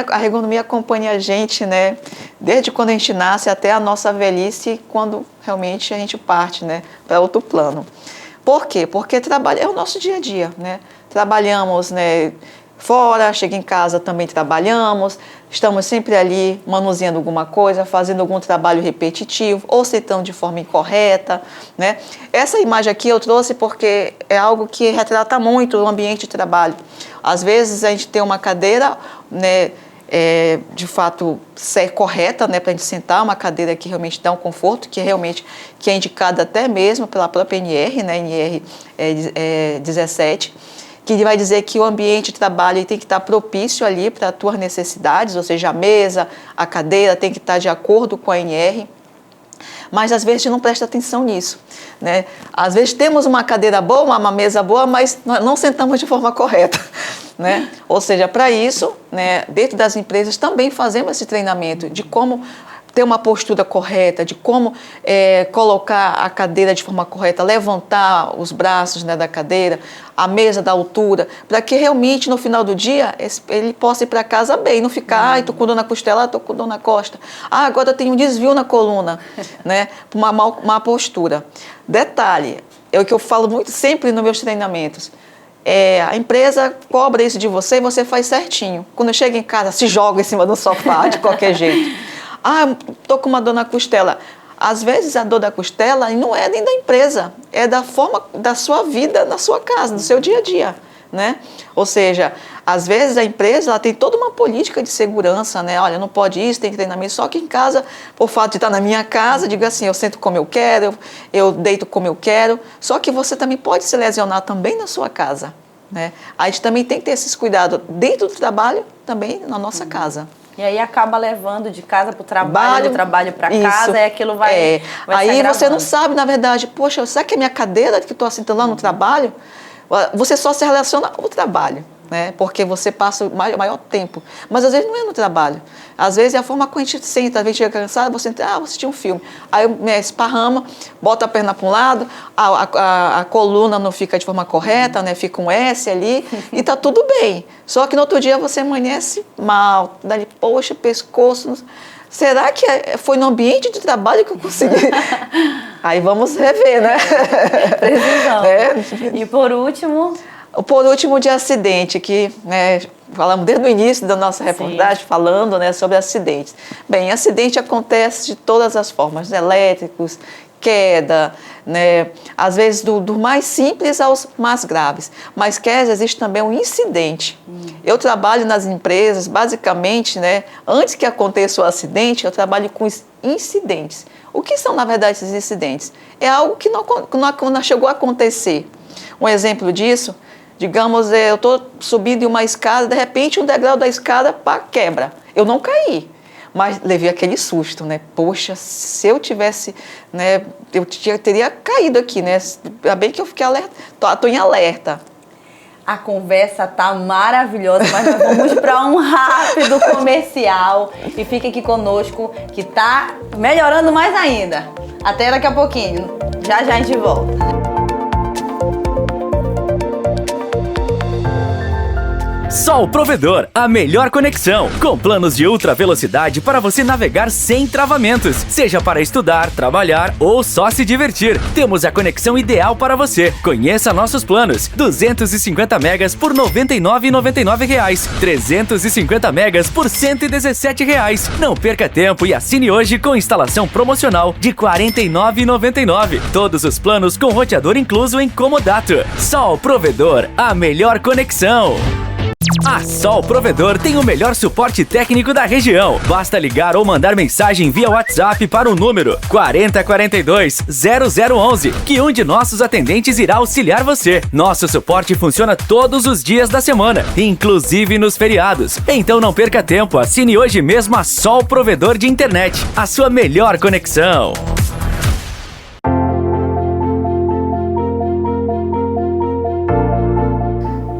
A ergonomia acompanha a gente, né? Desde quando a gente nasce até a nossa velhice, quando realmente a gente parte, né, para outro plano. Por quê? Porque trabalho é o nosso dia a dia, né? Trabalhamos, né, fora, chega em casa também trabalhamos, estamos sempre ali manuseando alguma coisa, fazendo algum trabalho repetitivo, ou sentando de forma incorreta, né? Essa imagem aqui eu trouxe porque é algo que retrata muito o ambiente de trabalho. Às vezes a gente tem uma cadeira, né, de fato ser correta, né, para a gente sentar, uma cadeira que realmente dá um conforto, que é indicada até mesmo pela própria NR, né, NR 17, que vai dizer que o ambiente de trabalho tem que estar propício ali para as tuas necessidades, ou seja, a mesa, a cadeira tem que estar de acordo com a NR. Mas às vezes a gente não presta atenção nisso, né? Às vezes temos uma cadeira boa, uma mesa boa, mas não sentamos de forma correta, né? Ou seja, para isso, né, dentro das empresas também fazemos esse treinamento de como ter uma postura correta, de como colocar a cadeira de forma correta, levantar os braços, né, da cadeira, a mesa da altura, para que realmente no final do dia ele possa ir para casa bem, não ficar, ai, tô com dor na costela, tô com dor na costa, agora eu tenho um desvio na coluna, né, uma má postura. Detalhe, é o que eu falo muito sempre nos meus treinamentos, a empresa cobra isso de você e você faz certinho. Quando chega em casa, se joga em cima do sofá de qualquer jeito. Ah, estou com uma dor na costela. Às vezes a dor da costela não é nem da empresa, é da forma da sua vida na sua casa, do seu dia a dia, né? Ou seja, às vezes a empresa ela tem toda uma política de segurança, né? Olha, não pode isso, tem que treinamento. Só que em casa, por fato de estar na minha casa, digo assim, eu sento como eu quero, eu deito como eu quero. Só que você também pode se lesionar também na sua casa, né? A gente também tem que ter esses cuidados dentro do trabalho, também na nossa casa. E aí acaba levando de casa para o trabalho, do trabalho para casa, e aquilo vai aí você não sabe, na verdade, poxa, será que é minha cadeira que estou assentando lá no trabalho? Você só se relaciona ao trabalho, né? Porque você passa o maior tempo. Mas às vezes não é no trabalho. Às vezes é a forma como a gente senta, às vezes chega cansado, você entra, vou assistir um filme. Aí esparrama, bota a perna para um lado, a coluna não fica de forma correta, né? Fica um S ali e tá tudo bem. Só que no outro dia você amanhece mal, dali, poxa, pescoço. Será que foi no ambiente de trabalho que eu consegui? Aí vamos rever, né? Precisão. E por último, de acidente, que, né, falamos desde o início da nossa reportagem, falando, né, sobre acidentes. Bem, acidente acontece de todas as formas, né, elétricos, queda, né, às vezes do mais simples aos mais graves. Mas existe também um incidente. Eu trabalho nas empresas, basicamente, né, antes que aconteça o acidente, eu trabalho com incidentes. O que são, na verdade, esses incidentes? É algo que não chegou a acontecer. Um exemplo disso, digamos, eu estou subindo em uma escada, de repente um degrau da escada quebra. Eu não caí, mas levei aquele susto, né? Poxa, se eu tivesse, né, eu teria caído aqui, né? Ainda bem que eu fiquei alerta, estou em alerta. A conversa tá maravilhosa, mas nós vamos para um rápido comercial e fica aqui conosco que tá melhorando mais ainda. Até daqui a pouquinho. Já a gente volta. Sol Provedor, a melhor conexão, com planos de ultra velocidade para você navegar sem travamentos, seja para estudar, trabalhar ou só se divertir. Temos a conexão ideal para você. Conheça nossos planos: 250 megas por R$ 99,99, 350 megas por R$ 117. Não perca tempo e assine hoje com instalação promocional de R$ 49,99. Todos os planos com roteador incluso em comodato. Sol Provedor, a melhor conexão. A Sol Provedor tem o melhor suporte técnico da região. Basta ligar ou mandar mensagem via WhatsApp para o número 4042-0011, que um de nossos atendentes irá auxiliar você. Nosso suporte funciona todos os dias da semana, inclusive nos feriados. Então não perca tempo, assine hoje mesmo a Sol Provedor de Internet, a sua melhor conexão.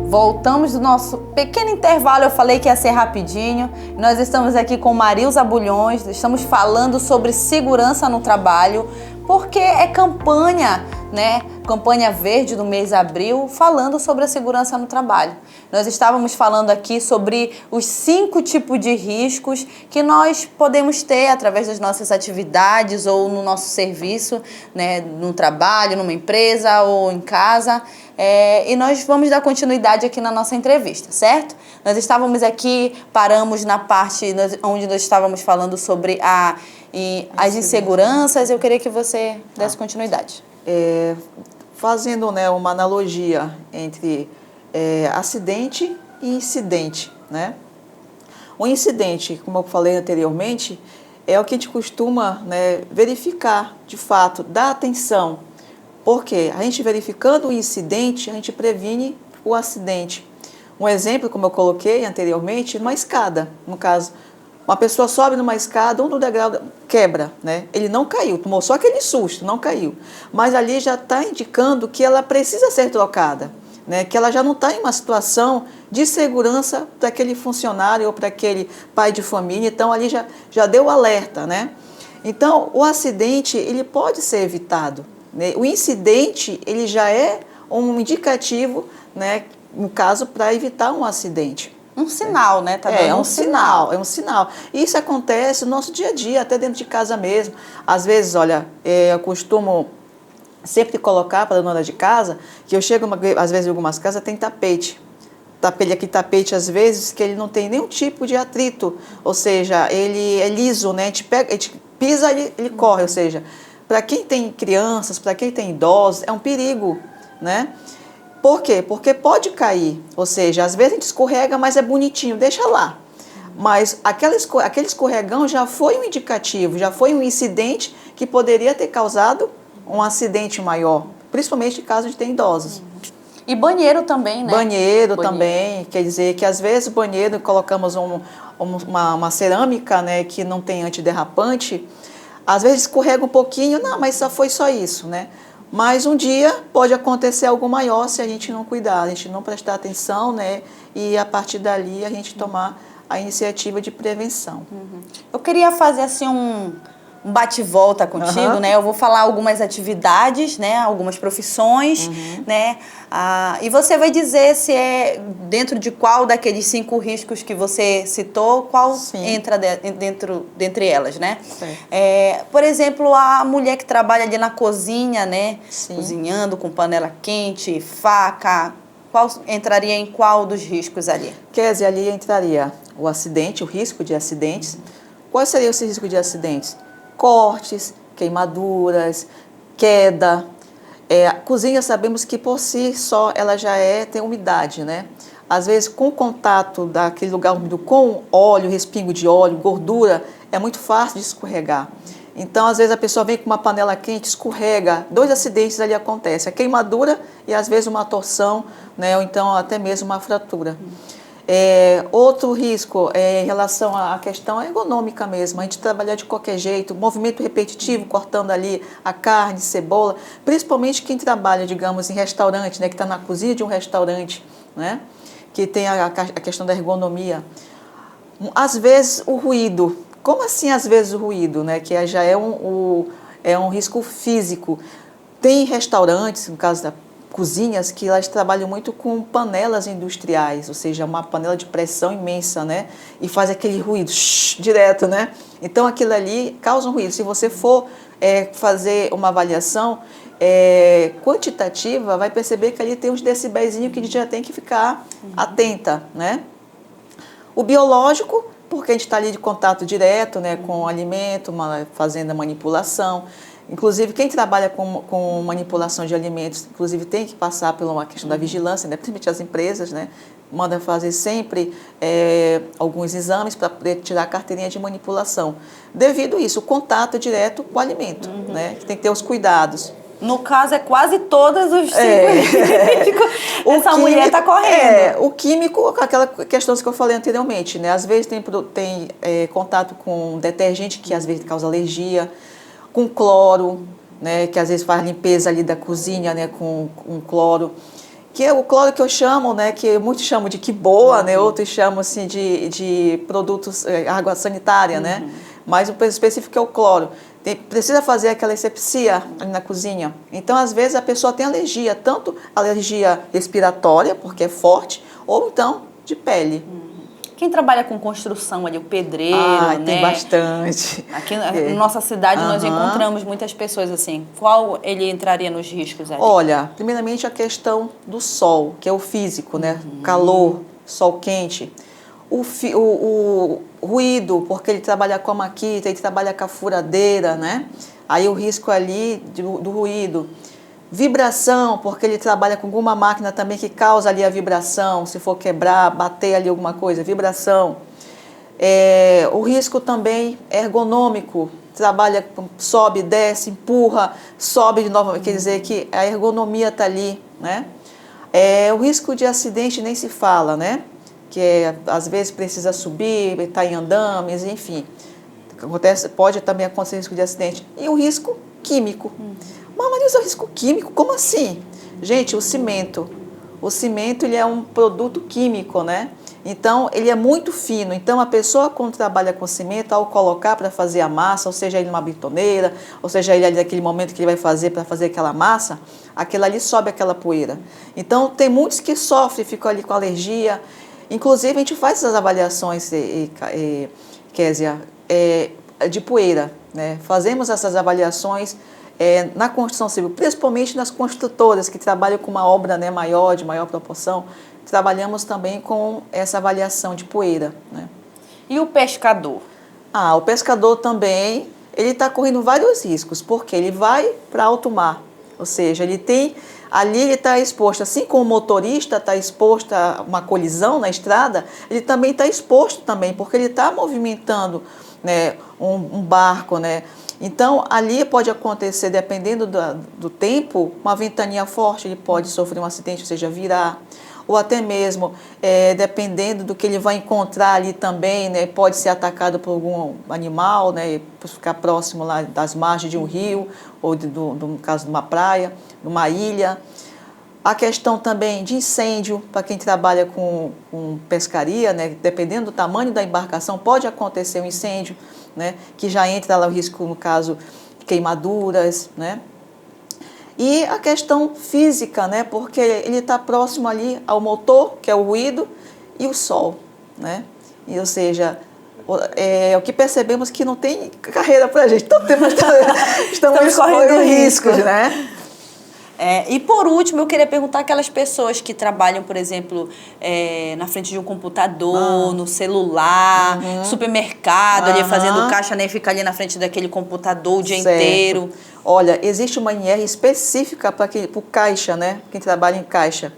Voltamos do nosso pequeno intervalo, eu falei que ia ser rapidinho. Nós estamos aqui com Marilza Bulhões, estamos falando sobre segurança no trabalho, porque é campanha, né? Campanha verde do mês de abril, falando sobre a segurança no trabalho. Nós estávamos falando aqui sobre os 5 tipos de riscos que nós podemos ter através das nossas atividades ou no nosso serviço, né? No trabalho, numa empresa ou em casa. E nós vamos dar continuidade aqui na nossa entrevista, certo? Nós estávamos aqui, paramos na parte onde nós estávamos falando sobre as inseguranças. Eu queria que você desse continuidade. Fazendo, né, uma analogia entre acidente e incidente, né? O incidente, como eu falei anteriormente, é o que a gente costuma, né, verificar de fato, dar atenção. Porque a gente verificando o incidente, a gente previne o acidente. Um exemplo, como eu coloquei anteriormente, numa escada. No caso, uma pessoa sobe numa escada, um do degrau quebra, né? Ele não caiu, tomou só aquele susto, não caiu. Mas ali já está indicando que ela precisa ser trocada, né? Que ela já não está em uma situação de segurança para aquele funcionário ou para aquele pai de família. Então, ali já deu o alerta, né? Então, o acidente, ele pode ser evitado. O incidente, ele já é um indicativo, né, no caso, para evitar um acidente. Um sinal, né? Tá dando um sinal, é um sinal. E isso acontece no nosso dia a dia, até dentro de casa mesmo. Às vezes, olha, eu costumo sempre colocar para a dona de casa, que eu chego, às vezes, em algumas casas, tem tapete. Tapete, às vezes, que ele não tem nenhum tipo de atrito, ou seja, ele é liso, né? A gente pisa, ele corre, ou seja, para quem tem crianças, para quem tem idosos, é um perigo, né? Por quê? Porque pode cair, ou seja, às vezes a gente escorrega, mas é bonitinho, deixa lá. Mas aquele escorregão já foi um indicativo, já foi um incidente que poderia ter causado um acidente maior, principalmente em caso de ter idosos. E banheiro também, né? Banheiro também, quer dizer que às vezes o banheiro colocamos uma cerâmica, né, que não tem antiderrapante. Às vezes escorrega um pouquinho, não, mas foi só isso, né? Mas um dia pode acontecer algo maior se a gente não cuidar, a gente não prestar atenção, né? E a partir dali a gente tomar a iniciativa de prevenção. Eu queria fazer assim um bate-volta contigo, né? Eu vou falar algumas atividades, né? Algumas profissões, né? E você vai dizer se é dentro de qual daqueles 5 riscos que você citou, qual entra dentre elas, né? Por exemplo, a mulher que trabalha ali na cozinha, né? Cozinhando com panela quente, faca, entraria em qual dos riscos ali? Kézia, ali entraria o acidente, o risco de acidentes. Qual seria esse risco de acidentes? Cortes, queimaduras, queda. A cozinha, sabemos que por si só ela já tem umidade, né? Às vezes, com o contato daquele lugar úmido com óleo, respingo de óleo, gordura, é muito fácil de escorregar. Então, às vezes, a pessoa vem com uma panela quente, escorrega, 2 acidentes ali acontecem, a queimadura e, às vezes, uma torção, né? Ou então até mesmo uma fratura. Outro risco em relação à questão ergonômica mesmo, a gente trabalhar de qualquer jeito, movimento repetitivo, cortando ali a carne, cebola, principalmente quem trabalha, digamos, em restaurante, né, que está na cozinha de um restaurante, né, que tem a questão da ergonomia. Às vezes o ruído, como assim às vezes o ruído, né, que já é um risco físico. Tem restaurantes, no caso da cozinhas, que elas trabalham muito com panelas industriais, ou seja, uma panela de pressão imensa, né? E faz aquele ruído direto, né? Então, aquilo ali causa um ruído. Se você for fazer uma avaliação quantitativa, vai perceber que ali tem uns decibéisinhos que a gente já tem que ficar atenta, né? O biológico, porque a gente está ali de contato direto, né, com o alimento, fazendo a manipulação. Inclusive, quem trabalha com manipulação de alimentos, inclusive tem que passar por uma questão da vigilância, né? Principalmente as empresas, né? Manda fazer sempre alguns exames para poder tirar a carteirinha de manipulação. Devido a isso, o contato direto com o alimento, né? Tem que ter os cuidados. No caso, é quase todos os 5 Essa mulher está correndo. O químico, aquela questão que eu falei anteriormente, né? Às vezes tem contato com detergente que às vezes causa alergia, com cloro, né, que às vezes faz limpeza ali da cozinha, né, com cloro. que é o cloro que eu chamo, né, que muitos chamam de que boa, né, outros chamam assim de produtos, água sanitária, né, mas o específico é o cloro. Precisa fazer aquela asepsia ali na cozinha. Então, às vezes, a pessoa tem alergia, tanto alergia respiratória, porque é forte, ou então de pele. Quem trabalha com construção ali, o pedreiro, né? Tem bastante. Aqui na nossa cidade nós encontramos muitas pessoas assim. Qual ele entraria nos riscos ali? Olha, primeiramente a questão do sol, que é o físico, né? Calor, sol quente. O ruído, porque ele trabalha com a maquita, ele trabalha com a furadeira, né? Aí o risco ali do ruído. Vibração, porque ele trabalha com alguma máquina também que causa ali a vibração, se for quebrar, bater ali alguma coisa, vibração. O risco também ergonômico, trabalha, sobe, desce, empurra, sobe de novo, quer dizer que a ergonomia está ali, né? O risco de acidente nem se fala, né? Que às vezes precisa subir, está em andames, enfim. Pode também acontecer risco de acidente. E o risco químico. Mas o risco químico, como assim? Gente, o cimento ele é um produto químico, né? Então, ele é muito fino. Então, a pessoa quando trabalha com cimento, ao colocar para fazer a massa, ou seja, ele numa bitoneira, ou seja, ele ali naquele momento que ele vai fazer para fazer aquela massa, aquilo ali sobe aquela poeira. Então, tem muitos que sofrem, ficam ali com alergia. Inclusive, a gente faz essas avaliações, Kézia, de poeira, né? Fazemos essas avaliações na construção civil, principalmente nas construtoras que trabalham com uma obra, né, de maior proporção, trabalhamos também com essa avaliação de poeira, né? E o pescador? O pescador também, ele está correndo vários riscos, porque ele vai para alto mar, ou seja, ele está exposto, assim como o motorista está exposto a uma colisão na estrada, ele também está exposto também, porque ele está movimentando, né, um barco, né? Então, ali pode acontecer, dependendo do tempo, uma ventania forte, ele pode sofrer um acidente, ou seja, virar. Ou até mesmo, dependendo do que ele vai encontrar ali também, né, pode ser atacado por algum animal, né, por ficar próximo lá das margens de um rio, ou no caso de uma praia, numa ilha. A questão também de incêndio, para quem trabalha com pescaria, né, dependendo do tamanho da embarcação, pode acontecer um incêndio, né, que já entra lá o risco, no caso, queimaduras, né? E a questão física, né, porque ele está próximo ali ao motor, que é o ruído, e o sol, né? E, ou seja, o que percebemos que não tem carreira para a gente, então estamos correndo riscos, né? E por último, eu queria perguntar aquelas pessoas que trabalham, por exemplo, na frente de um computador, no celular, supermercado, ali fazendo caixa, né, fica ali na frente daquele computador o dia inteiro. Olha, existe uma NR específica para o caixa, né, quem trabalha em caixa,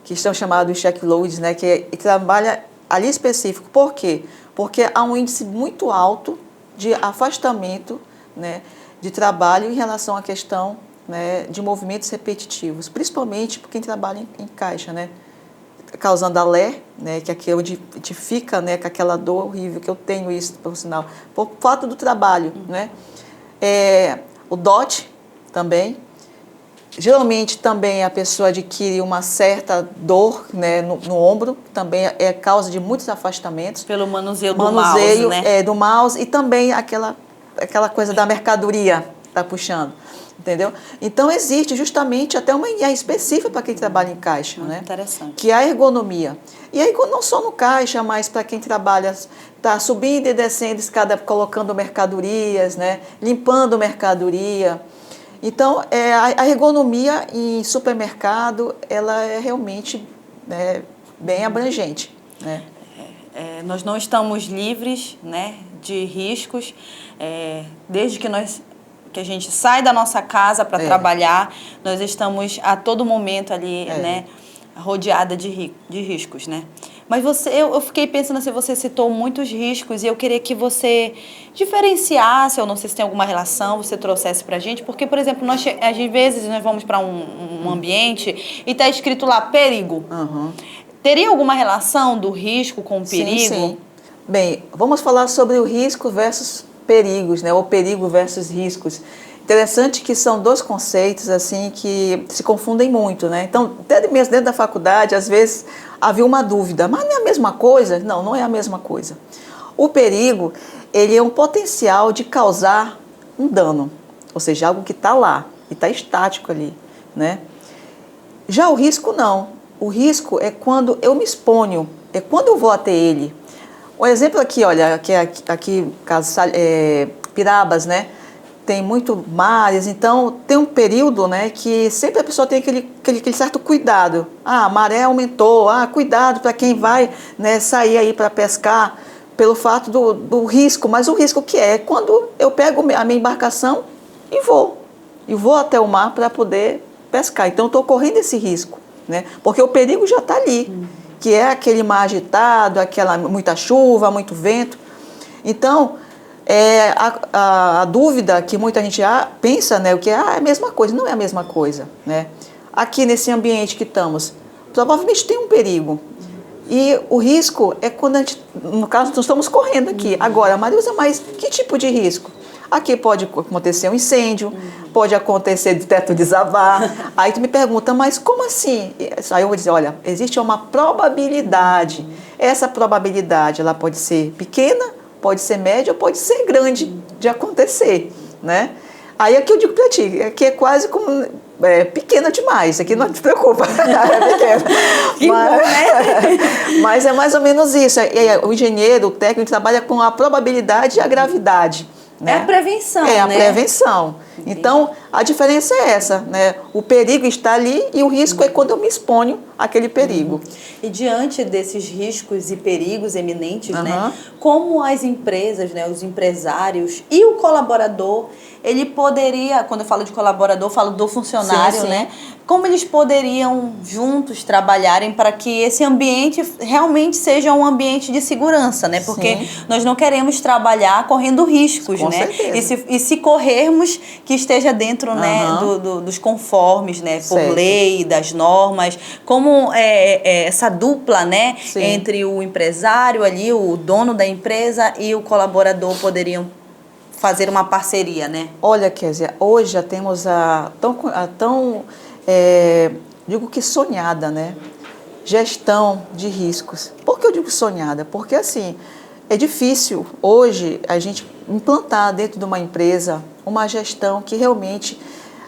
que estão chamados de check loads, né, que trabalha ali específico. Por quê? Porque há um índice muito alto de afastamento, né, de trabalho em relação à questão, né, de movimentos repetitivos, principalmente por quem trabalha em caixa, né, causando alé, né, que aqui é onde a gente fica, né, com aquela dor horrível que eu tenho isso, por sinal, por fato do trabalho, né. O DOT também, geralmente também a pessoa adquire uma certa dor, né, no ombro, também é causa de muitos afastamentos. Pelo manuseio do mouse, né? Do mouse, e também aquela coisa da mercadoria tá puxando. Entendeu? Então, existe justamente até uma IA específica para quem trabalha em caixa, né? Interessante. Que é a ergonomia. E aí, não só no caixa, mas para quem trabalha, está subindo e descendo escada, colocando mercadorias, né? Limpando mercadoria. Então, a ergonomia em supermercado, ela é realmente, né, bem abrangente, né? Nós não estamos livres, né, de riscos, desde que a gente sai da nossa casa para trabalhar, nós estamos a todo momento ali, né, rodeada de riscos, né? Mas eu fiquei pensando assim, você citou muitos riscos e eu queria que você diferenciasse, eu não sei se tem alguma relação, você trouxesse para a gente, porque, por exemplo, às vezes nós vamos para um ambiente e está escrito lá perigo. Teria alguma relação do risco com o perigo? Sim. Bem, vamos falar sobre o risco versus perigos, né? Ou perigo versus riscos. Interessante que são dois conceitos assim que se confundem muito, né? Então, até mesmo dentro da faculdade, às vezes havia uma dúvida, mas não é a mesma coisa? Não, não é a mesma coisa. O perigo, ele é um potencial de causar um dano, ou seja, algo que está lá e está estático ali, né? Já o risco não. O risco é quando eu me exponho, é quando eu vou até ele. Um exemplo aqui, olha, aqui Pirabas, né? Tem muito mares, então tem um período, né, que sempre a pessoa tem aquele certo cuidado. Ah, a maré aumentou, cuidado para quem vai, né, sair aí para pescar, pelo fato do risco. Mas o risco que é quando eu pego a minha embarcação e vou até o mar para poder pescar. Então eu estou correndo esse risco, né, porque o perigo já está ali, que é aquele mar agitado, muita chuva, muito vento. Então, a dúvida que muita gente pensa, né, o que é a mesma coisa, não é a mesma coisa, né? Aqui nesse ambiente que estamos, provavelmente tem um perigo. E o risco é quando a gente, no caso, nós estamos correndo aqui. Agora, Marilza, mas que tipo de risco? Aqui pode acontecer um incêndio, pode acontecer de teto desabar. Aí tu me pergunta, mas como assim? Aí eu vou dizer, olha, existe uma probabilidade. Essa probabilidade, ela pode ser pequena, pode ser média ou pode ser grande de acontecer, né? Aí é que eu digo para ti, que é quase como pequena demais, aqui não te preocupa, é pequena. Mas é mais ou menos isso. O engenheiro, o técnico, trabalha com a probabilidade e a gravidade. Né? É a prevenção, né? É a né? prevenção. Entendi. Então, a diferença é essa, né? O perigo está ali e o risco é quando eu me exponho àquele perigo. E diante desses riscos e perigos eminentes, né? Como as empresas, né? Os empresários e o colaborador, ele poderia, quando eu falo de colaborador, eu falo do funcionário, sim. Né? Como eles poderiam juntos trabalharem para que esse ambiente realmente seja um ambiente de segurança, né? Porque sim. Nós não queremos trabalhar correndo riscos, com né? certeza. E se corrermos, que esteja dentro, né, dos conformes, né? Por certo. Lei, das normas. Como essa dupla, né? Sim. Entre o empresário ali, o dono da empresa e o colaborador poderiam fazer uma parceria, né? Olha, Kézia, hoje já temos digo que sonhada, né? Gestão de riscos. Por que eu digo sonhada? Porque, assim, é difícil hoje a gente implantar dentro de uma empresa uma gestão que realmente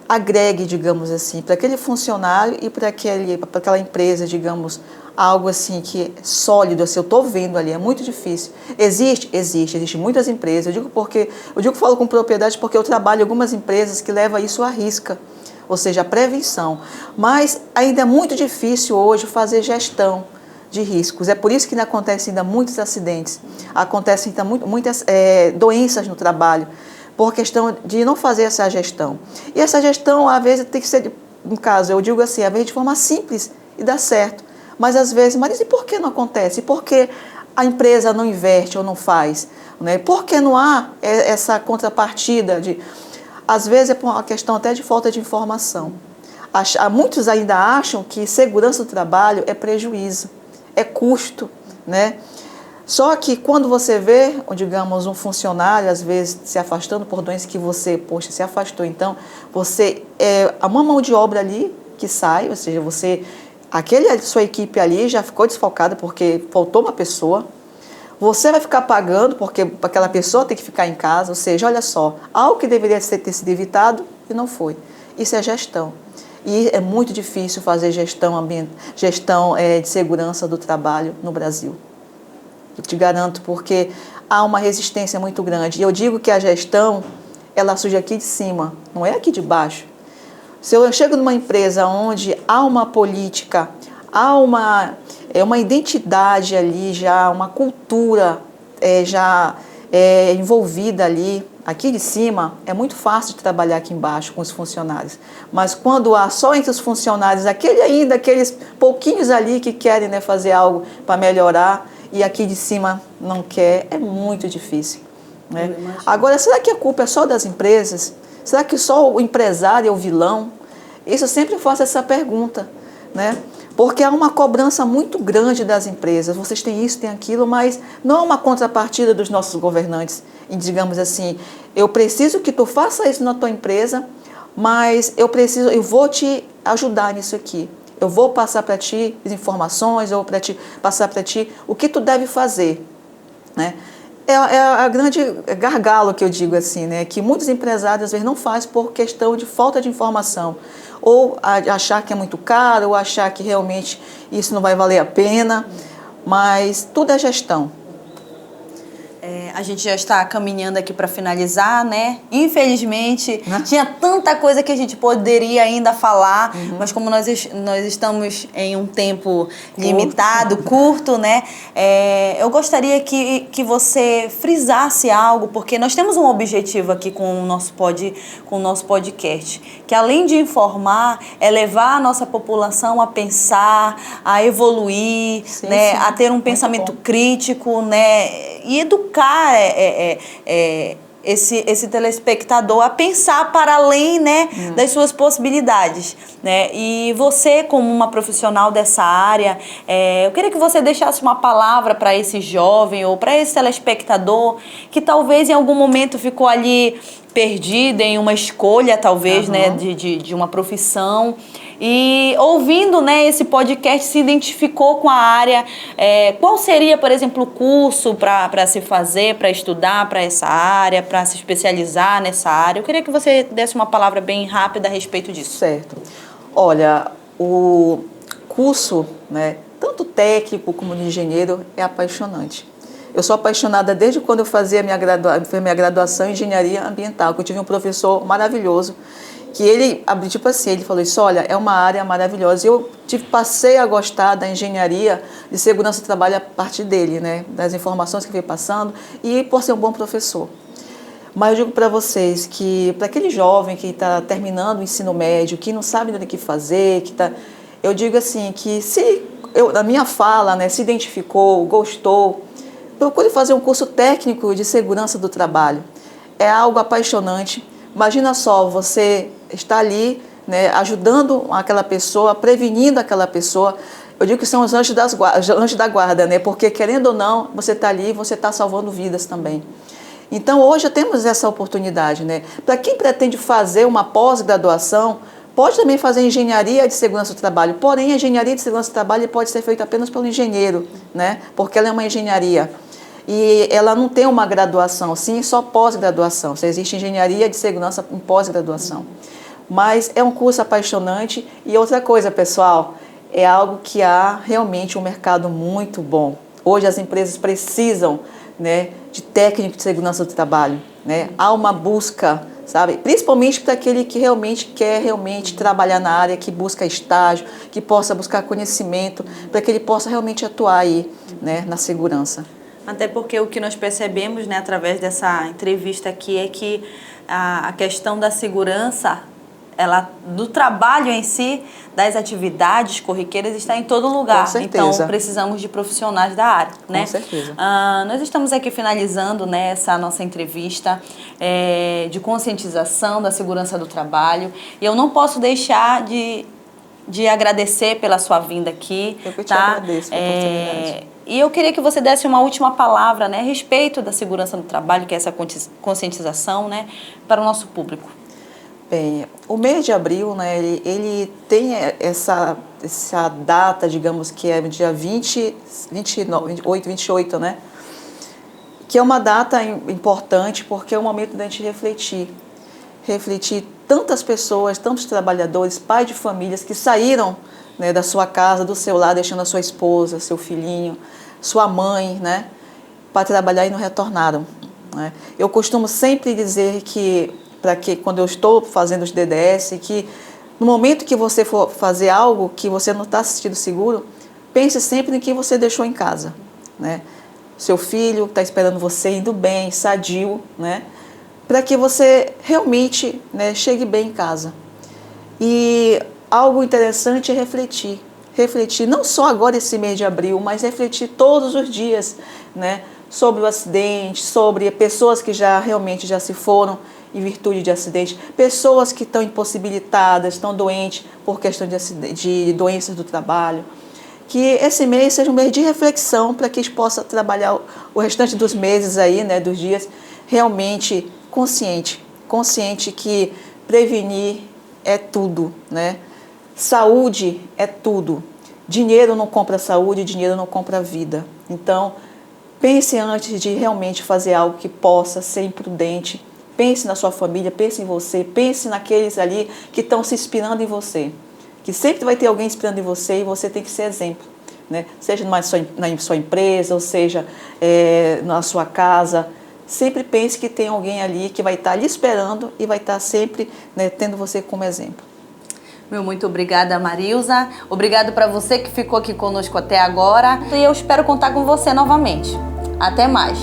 agregue, digamos assim, para aquele funcionário e para aquela empresa, digamos, algo assim que é sólido, assim, eu estou vendo ali, é muito difícil. Existe muitas empresas, eu digo que falo com propriedade porque eu trabalho em algumas empresas que levam isso à risca, ou seja, a prevenção. Mas ainda é muito difícil hoje fazer gestão de riscos. É por isso que ainda acontecem ainda muitos acidentes, acontecem ainda muitas doenças no trabalho, por questão de não fazer essa gestão. E essa gestão, às vezes, tem que ser, no caso, eu digo assim, às vezes de forma simples e dá certo. Mas às vezes, mas e por que não acontece? E por que a empresa não investe ou não faz? Né? Por que não há essa contrapartida? Às vezes é por uma questão até de falta de informação. Muitos ainda acham que segurança do trabalho é prejuízo, é custo, né? Só que quando você vê, digamos, um funcionário, às vezes, se afastando por doenças que você, se afastou, então, há uma mão de obra ali que sai, ou seja, sua equipe ali já ficou desfalcada porque faltou uma pessoa, você vai ficar pagando porque aquela pessoa tem que ficar em casa, ou seja, olha só, algo que deveria ter sido evitado e não foi. Isso é gestão. E é muito difícil fazer gestão de segurança do trabalho no Brasil. Eu te garanto, porque há uma resistência muito grande. E eu digo que a gestão, ela surge aqui de cima, não é aqui de baixo. Se eu chego numa empresa onde há uma política, há uma identidade ali, já uma cultura envolvida ali, aqui de cima, é muito fácil de trabalhar aqui embaixo com os funcionários. Mas quando há só entre os funcionários, aqueles pouquinhos ali que querem, né, fazer algo para melhorar, e aqui de cima não quer, é muito difícil. Né? Agora, será que a culpa é só das empresas? Será que só o empresário é o vilão? Isso eu sempre faço essa pergunta, né? Porque há uma cobrança muito grande das empresas. Vocês têm isso, têm aquilo, mas não há uma contrapartida dos nossos governantes. E digamos assim, eu preciso que tu faça isso na tua empresa, mas eu vou te ajudar nisso aqui. Eu vou passar para ti as informações, eu vou passar para ti o que tu deve fazer, né? É a grande gargalo que eu digo assim, né? Que muitos empresários às vezes não fazem por questão de falta de informação. Ou achar que é muito caro, ou achar que realmente isso não vai valer a pena, mas tudo é gestão. A gente já está caminhando aqui para finalizar, né? Infelizmente, tinha tanta coisa que a gente poderia ainda falar, mas como nós estamos em um tempo limitado, curto, né? Eu gostaria que você frisasse algo, porque nós temos um objetivo aqui com o nosso podcast, que além de informar, é levar a nossa população a pensar, a evoluir, sim, né? Sim. A ter um pensamento crítico, né? E educar esse telespectador a pensar para além, né, das suas possibilidades, né? E você, como uma profissional dessa área, eu queria que você deixasse uma palavra para esse jovem ou para esse telespectador que talvez em algum momento ficou ali perdido em uma escolha, talvez, né, de uma profissão. E ouvindo, né, esse podcast, se identificou com a área. Qual seria, por exemplo, o curso para se fazer, para estudar para essa área, para se especializar nessa área? Eu queria que você desse uma palavra bem rápida a respeito disso. Certo. Olha, o curso, né, tanto técnico como de engenheiro, é apaixonante. Eu sou apaixonada desde quando eu fazia minha graduação em engenharia ambiental, que eu tive um professor maravilhoso, que ele, tipo assim, ele falou isso, olha, é uma área maravilhosa. E eu passei a gostar da engenharia de segurança do trabalho a partir dele, né, das informações que veio passando e por ser um bom professor. Mas eu digo para vocês que, para aquele jovem que está terminando o ensino médio, que não sabe o que fazer, eu digo assim, que se na minha fala, né, se identificou, gostou, procure fazer um curso técnico de segurança do trabalho. É algo apaixonante. Imagina só, você está ali, né, ajudando aquela pessoa, prevenindo aquela pessoa. Eu digo que são os anjos da guarda, né? Porque, querendo ou não, você está ali e você está salvando vidas também. Então, hoje temos essa oportunidade, né? Para quem pretende fazer uma pós-graduação, pode também fazer engenharia de segurança do trabalho. Porém, a engenharia de segurança do trabalho pode ser feita apenas pelo engenheiro, né? Porque ela é uma engenharia. E ela não tem uma graduação, sim, só pós-graduação. Existe engenharia de segurança em pós-graduação. Mas é um curso apaixonante. E outra coisa, pessoal, é algo que há realmente um mercado muito bom. Hoje as empresas precisam, né, de técnico de segurança do trabalho, né? Há uma busca, sabe? Principalmente para aquele que realmente quer trabalhar na área, que busca estágio, que possa buscar conhecimento, para que ele possa realmente atuar aí, né, na segurança. Até porque o que nós percebemos, né, através dessa entrevista aqui é que a questão da segurança, do trabalho em si, das atividades corriqueiras, está em todo lugar. Com certeza. Então, precisamos de profissionais da área, né? Com certeza. Nós estamos aqui finalizando, né, essa nossa entrevista de conscientização da segurança do trabalho. E eu não posso deixar de agradecer pela sua vinda aqui. Eu que te agradeço a oportunidade. E eu queria que você desse uma última palavra, né, a respeito da segurança do trabalho, que é essa conscientização, né, para o nosso público. Bem, o mês de abril, né, ele tem essa data, digamos que é dia 28, né, que é uma data importante porque é o momento da gente refletir tantas pessoas, tantos trabalhadores, pais de famílias que saíram, né, da sua casa, do seu lar, deixando a sua esposa, seu filhinho, sua mãe, né, para trabalhar e não retornaram, né. Eu costumo sempre dizer que quando eu estou fazendo os DDS, que no momento que você for fazer algo que você não está se sentindo seguro, pense sempre no que você deixou em casa, né? Seu filho está esperando você indo bem, sadio, né? Para que você realmente, né, chegue bem em casa. E algo interessante é refletir não só agora esse mês de abril, mas refletir todos os dias, né, sobre o acidente, sobre pessoas que realmente já se foram. em virtude de acidente, pessoas que estão impossibilitadas, estão doentes por questão de doenças do trabalho. Que esse mês seja um mês de reflexão para que a gente possa trabalhar o restante dos meses aí, né, dos dias, realmente consciente que prevenir é tudo, né? Saúde é tudo. Dinheiro não compra saúde, dinheiro não compra vida. Então, pense antes de realmente fazer algo que possa ser imprudente. Pense na sua família, pense em você, pense naqueles ali que estão se inspirando em você. Que sempre vai ter alguém inspirando em você e você tem que ser exemplo, né? Seja na sua empresa, ou seja na sua casa. Sempre pense que tem alguém ali que vai estar lhe esperando e vai estar sempre, né, tendo você como exemplo. Muito obrigada, Marilza. Obrigado para você que ficou aqui conosco até agora. E eu espero contar com você novamente. Até mais.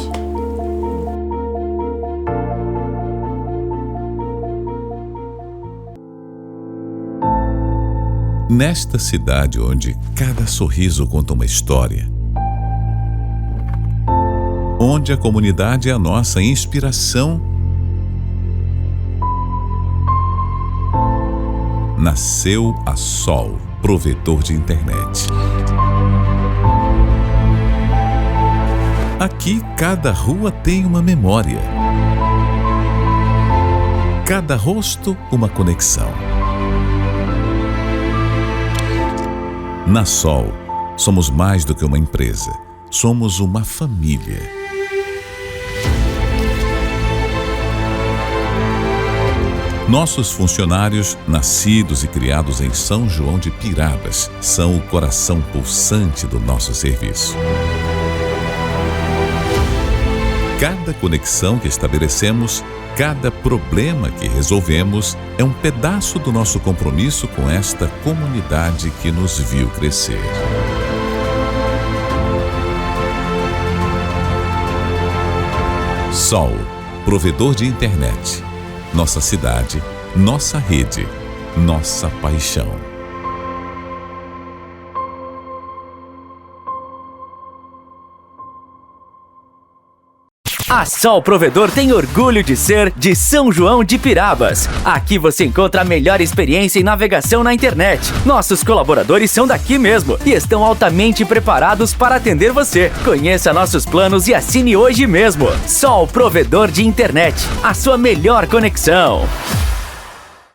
Nesta cidade onde cada sorriso conta uma história, onde a comunidade é a nossa inspiração, nasceu a Sol, provedor de internet. Aqui, cada rua tem uma memória. Cada rosto, uma conexão. Na Sol, somos mais do que uma empresa. Somos uma família. Nossos funcionários, nascidos e criados em São João de Pirabas, são o coração pulsante do nosso serviço. Cada conexão que estabelecemos, cada problema que resolvemos, é um pedaço do nosso compromisso com esta comunidade que nos viu crescer. Sol, provedor de internet. Nossa cidade, nossa rede, nossa paixão. A Sol Provedor tem orgulho de ser de São João de Pirabas. Aqui você encontra a melhor experiência em navegação na internet. Nossos colaboradores são daqui mesmo e estão altamente preparados para atender você. Conheça nossos planos e assine hoje mesmo. Sol Provedor de internet, a sua melhor conexão.